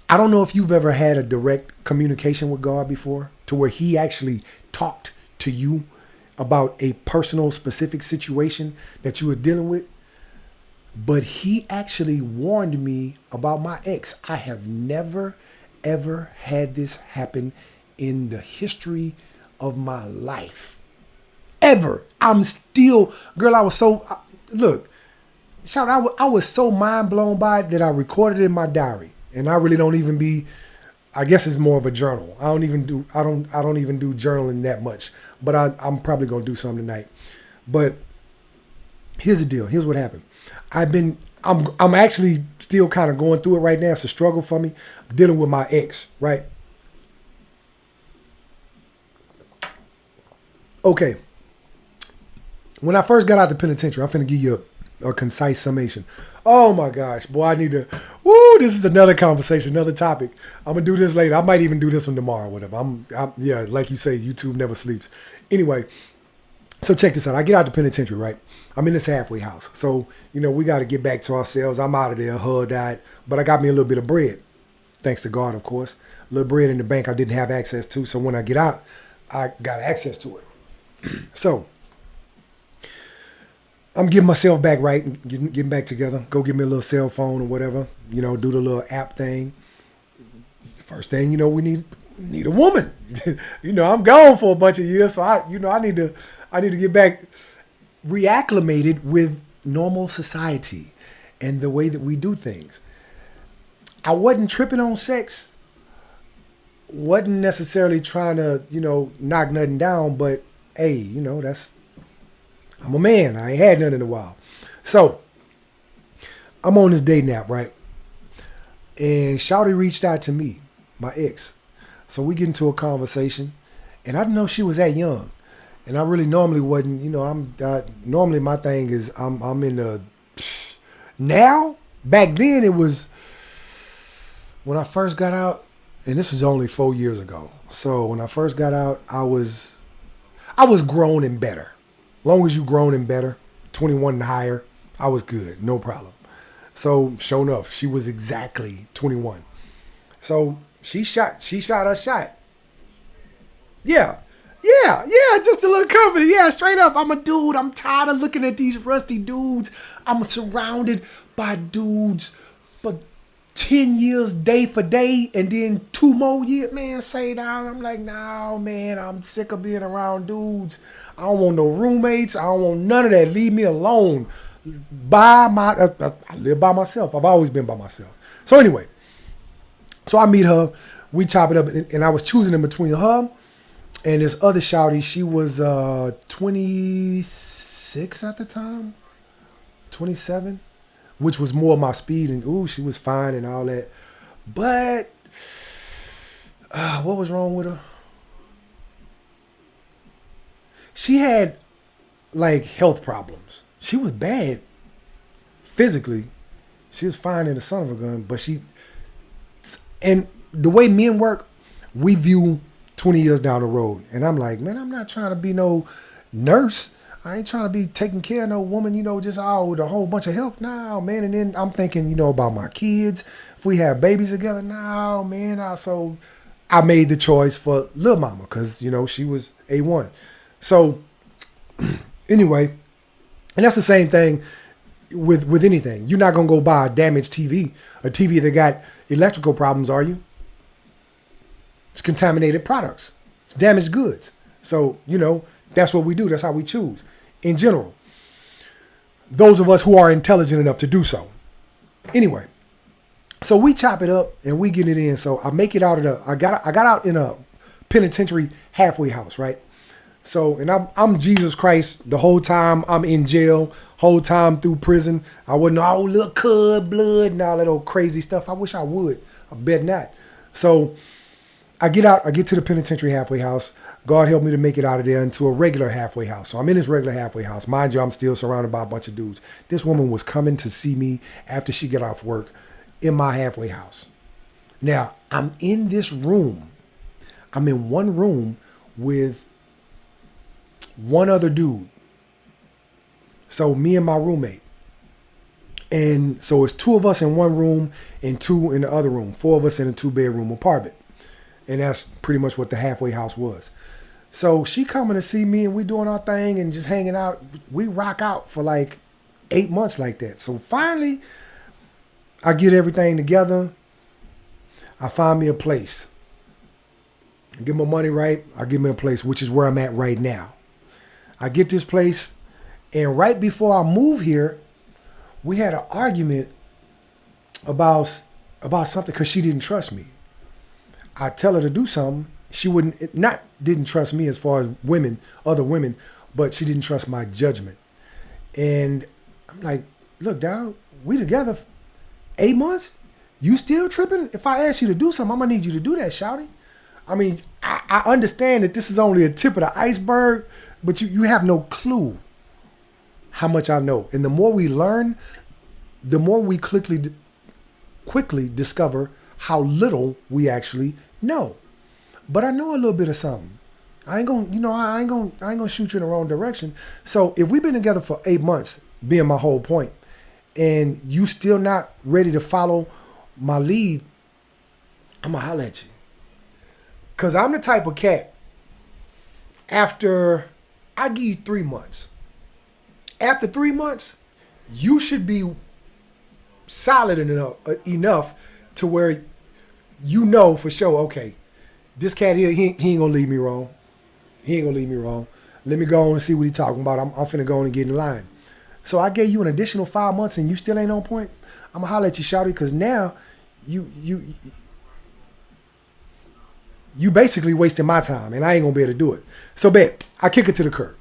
I don't know if you've ever had a direct communication with God before, to where he actually talked to you about a personal, specific situation that you were dealing with. But he actually warned me about my ex. I have never, ever had this happen in the history of my life. Ever. I'm still, girl, I was so, look, shout out, I was so mind blown by it that I recorded it in my diary. And I really don't even be, I guess it's more of a journal. I don't even do journaling that much, but I'm probably going to do something tonight. But here's the deal. Here's what happened. I'm actually still kind of going through it right now. It's a struggle for me. I'm dealing with my ex, right? Okay. When I first got out the penitentiary, I'm finna give you a concise summation. Oh my gosh, boy, I need to, this is another conversation, another topic. I'm gonna do this later. I might even do this one tomorrow, whatever. Yeah, like you say, YouTube never sleeps. Anyway, so check this out. I get out the penitentiary, right? I'm in this halfway house. So, we got to get back to ourselves. I'm out of there, HUD died, but I got me a little bit of bread. Thanks to God, of course. A little bread in the bank I didn't have access to. So when I get out, I got access to it. So I'm getting myself back right and getting back together. Go get me a little cell phone or whatever. Do the little app thing. First thing, we need a woman. I'm gone for a bunch of years, so I need to get back reacclimated with normal society and the way that we do things. I wasn't tripping on sex. Wasn't necessarily trying to, knock nothing down, but hey, I'm a man. I ain't had none in a while. So I'm on this dating app, right? And Shawty reached out to me, my ex. So we get into a conversation, and I didn't know she was that young. And I really normally wasn't, normally my thing is I'm in the, now, back then it was, when I first got out, and this is only 4 years ago. So when I first got out, I was grown and better. Long as you grown and better, 21 and higher, I was good, no problem. So sure enough, she was exactly 21. So she shot her shot. Yeah, just a little company. Yeah, straight up. I'm a dude. I'm tired of looking at these rusty dudes. I'm surrounded by dudes for 10 years day for day, and then 2 more years, man, say down. I'm like, no, man, I'm sick of being around dudes. I don't want no roommates. I don't want none of that. Leave me alone. I live by myself. I've always been by myself. So anyway, so I meet her. We chop it up, and I was choosing in between her and this other shawty. She was 26 at the time, 27, which was more my speed. And ooh, she was fine and all that. But what was wrong with her? She had like health problems. She was bad physically. She was fine in the son of a gun, but and the way men work, we view 20 years down the road. And I'm like, man, I'm not trying to be no nurse. I ain't trying to be taking care of no woman, just all with a whole bunch of help. No, man. And then I'm thinking, about my kids. If we have babies together, no, man. So I made the choice for Lil Mama because, she was A1. So anyway, and that's the same thing with anything. You're not going to go buy a damaged TV, a TV that got electrical problems, are you? It's contaminated products. It's damaged goods. So, that's what we do. That's how we choose. In general, those of us who are intelligent enough to do so. Anyway, so we chop it up and we get it in. So I make it out of I got out in a penitentiary halfway house, right? So, and I'm Jesus Christ the whole time I'm in jail, whole time through prison. I wasn't all little cud blood and all that old crazy stuff. I wish I would. I bet not. So I get out, I get to the penitentiary halfway house. God helped me to make it out of there into a regular halfway house. So I'm in this regular halfway house. Mind you, I'm still surrounded by a bunch of dudes. This woman was coming to see me after she got off work in my halfway house. Now, I'm in this room. I'm in one room with one other dude. So me and my roommate. And so it's two of us in one room and two in the other room. Four of us in a 2-bedroom apartment. And that's pretty much what the halfway house was. So she coming to see me and we doing our thing and just hanging out. We rock out for like 8 months like that. So finally, I get everything together. I find me a place. I get my money right. I get me a place, which is where I'm at right now. I get this place, and right before I move here, we had an argument about something because she didn't trust me. I tell her to do something. She didn't trust me as far as other women, but she didn't trust my judgment. And I'm like, look, dog, we together 8 months? You still tripping? If I ask you to do something, I'm gonna need you to do that, shawty. I mean, I understand that this is only a tip of the iceberg, but you have no clue how much I know. And the more we learn, the more we quickly discover how little we actually know. But I know a little bit of something. I ain't gonna shoot you in the wrong direction. So if we've been together for 8 months, being my whole point, and you still not ready to follow my lead, I'm gonna holler at you. Cause I'm the type of cat, after I give you 3 months, after 3 months, you should be solid enough to where you know for sure, okay, this cat here, he ain't gonna lead me wrong. He ain't gonna lead me wrong. Let me go on and see what he talking about. I'm finna go on and get in line. So I gave you an additional 5 months and you still ain't on point. I'm gonna holler at you, shawty, because now you basically wasting my time and I ain't gonna be able to do it. So bet, I kick it to the curb.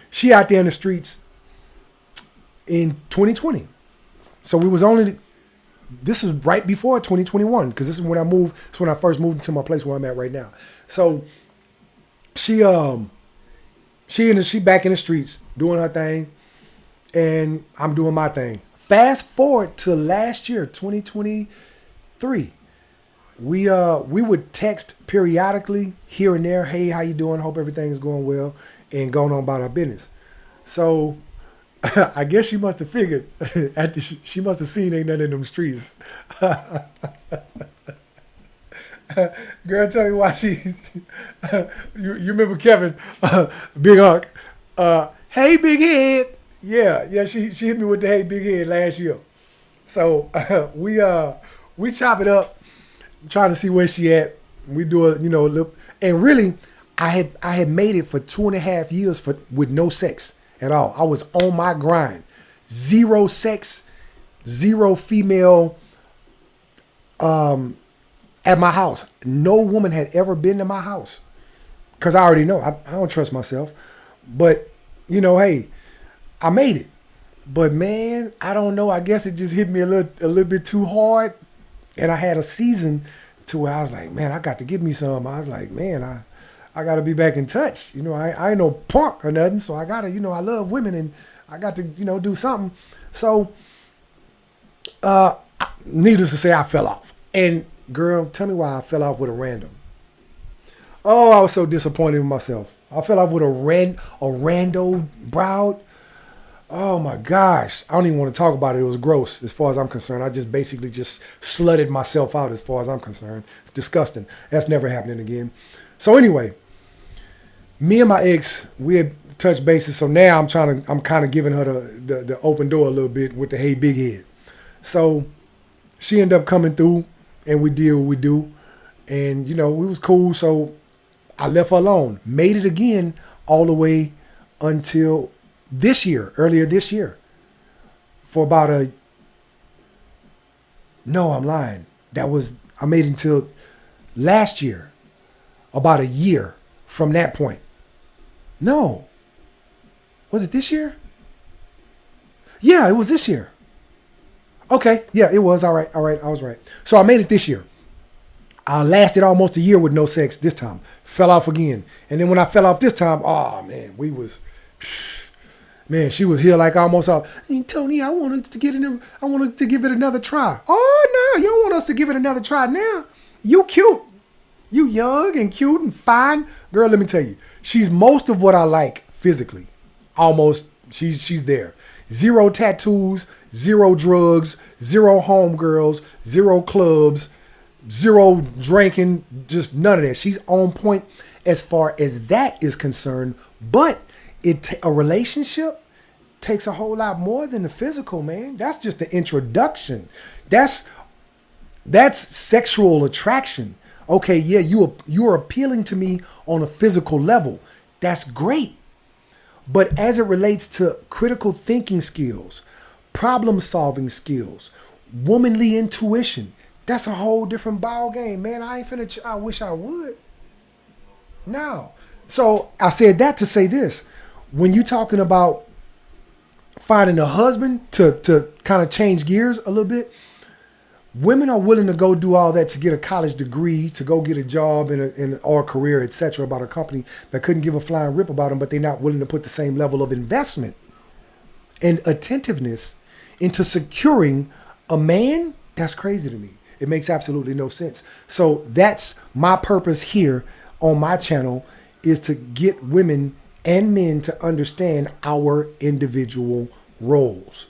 She out there in the streets in 2020. So we was this is right before 2021, because this is when I moved. It's when I first moved into my place where I'm at right now. So she back in the streets doing her thing, and I'm doing my thing. Fast forward to last year, 2023. We would text periodically here and there. Hey, how you doing? Hope everything is going well, and going on about our business. So I guess she must have figured she must have seen ain't nothing in them streets. Girl, tell me why she's. You remember Kevin, Big Hunk? Hey, Big Head. Yeah. She hit me with the hey, Big Head last year. So we chop it up, trying to see where she at. We do a little, and really, I had made it for 2.5 years with no sex at all. I was on my grind, zero sex, zero female at my house. No woman had ever been to my house. Because I already know. I don't trust myself. But, you know, hey, I made it. But, man, I don't know. I guess it just hit me a little bit too hard. And I had a season to where I was like, man, I got to give me some. I was like, man, I got to be back in touch. You know, I ain't no punk or nothing. So I got to, you know, I love women and I got to, you know, do something. So, needless to say, I fell off. And, girl, tell me why I fell off with a random. Oh, I was so disappointed in myself. I fell off with a rando broad. Oh my gosh. I don't even want to talk about it. It was gross as far as I'm concerned. I just basically just slutted myself out as far as I'm concerned. It's disgusting. That's never happening again. So anyway, me and my ex, we had touched bases. So now I'm kind of giving her the open door a little bit with the hey big head. So she ended up coming through and we did what we do. And you know, we was cool. So I left her alone. Made it again all the way until earlier this year. For about no, I'm lying. I made it until last year. About a year from that point. No. Was it this year? Yeah, it was this year. Okay, yeah, it was. All right, I was right. So I made it this year. I lasted almost a year with no sex this time. Fell off again. And then when I fell off this time, oh man, she was here like almost all, hey, Tony, I wanted to give it another try. Oh no, you don't want us to give it another try now. You cute. You young and cute and fine. Girl, let me tell you, she's most of what I like physically. Almost, she's there. Zero tattoos, zero drugs, zero homegirls, zero clubs, zero drinking, just none of that. She's on point as far as that is concerned. But a relationship takes a whole lot more than the physical, man. That's just the introduction. That's sexual attraction. Okay, yeah, you're appealing to me on a physical level. That's great. But as it relates to critical thinking skills, problem solving skills, womanly intuition, that's a whole different ball game, man. I wish I would. No. So I said that to say this. When you're talking about finding a husband to kind of change gears a little bit, women are willing to go do all that to get a college degree, to go get a job or a career, etc. about a company that couldn't give a flying rip about them, but they're not willing to put the same level of investment and attentiveness into securing a man. That's crazy to me. It makes absolutely no sense. So that's my purpose here on my channel, is to get women and men to understand our individual roles.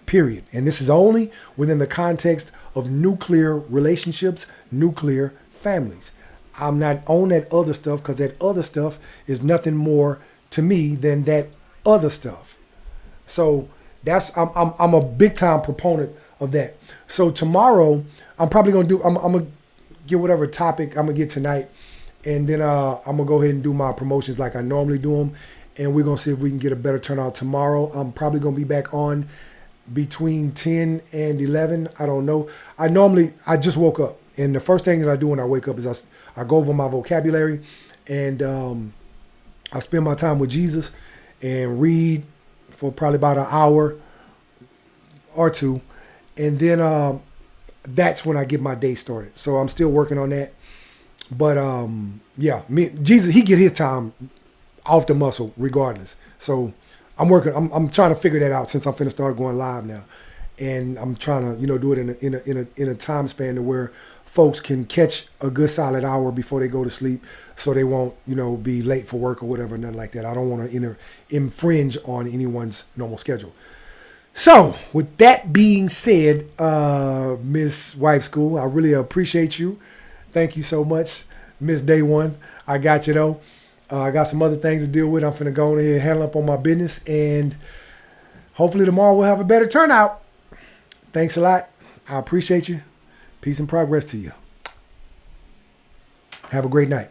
Period. And this is only within the context of nuclear relationships, nuclear families. I'm not on that other stuff, because that other stuff is nothing more to me than that other stuff. So I'm a big time proponent of that. So tomorrow I'm probably I'm gonna get whatever topic I'm gonna get tonight, and then I'm gonna go ahead and do my promotions like I normally do them, and we're gonna see if we can get a better turnout tomorrow. I'm probably gonna be back on between 10 and 11. I don't know. I just woke up, and the first thing that I do when I wake up is I go over my vocabulary, and I spend my time with Jesus and read for probably about an hour or two, and then that's when I get my day started. So I'm still working on that, but Jesus, he get his time off the muscle regardless. So I'm trying to figure that out, since I'm finna start going live now, and I'm trying to do it in a time span to where folks can catch a good solid hour before they go to sleep, so they won't be late for work or whatever, nothing like that. I don't want to infringe on anyone's normal schedule. So with that being said, Miss Wife School, I really appreciate you. Thank you so much, Miss Day One. I got you though. I got some other things to deal with. I'm finna go ahead and handle up on my business, and hopefully tomorrow we'll have a better turnout. Thanks a lot. I appreciate you. Peace and progress to you. Have a great night.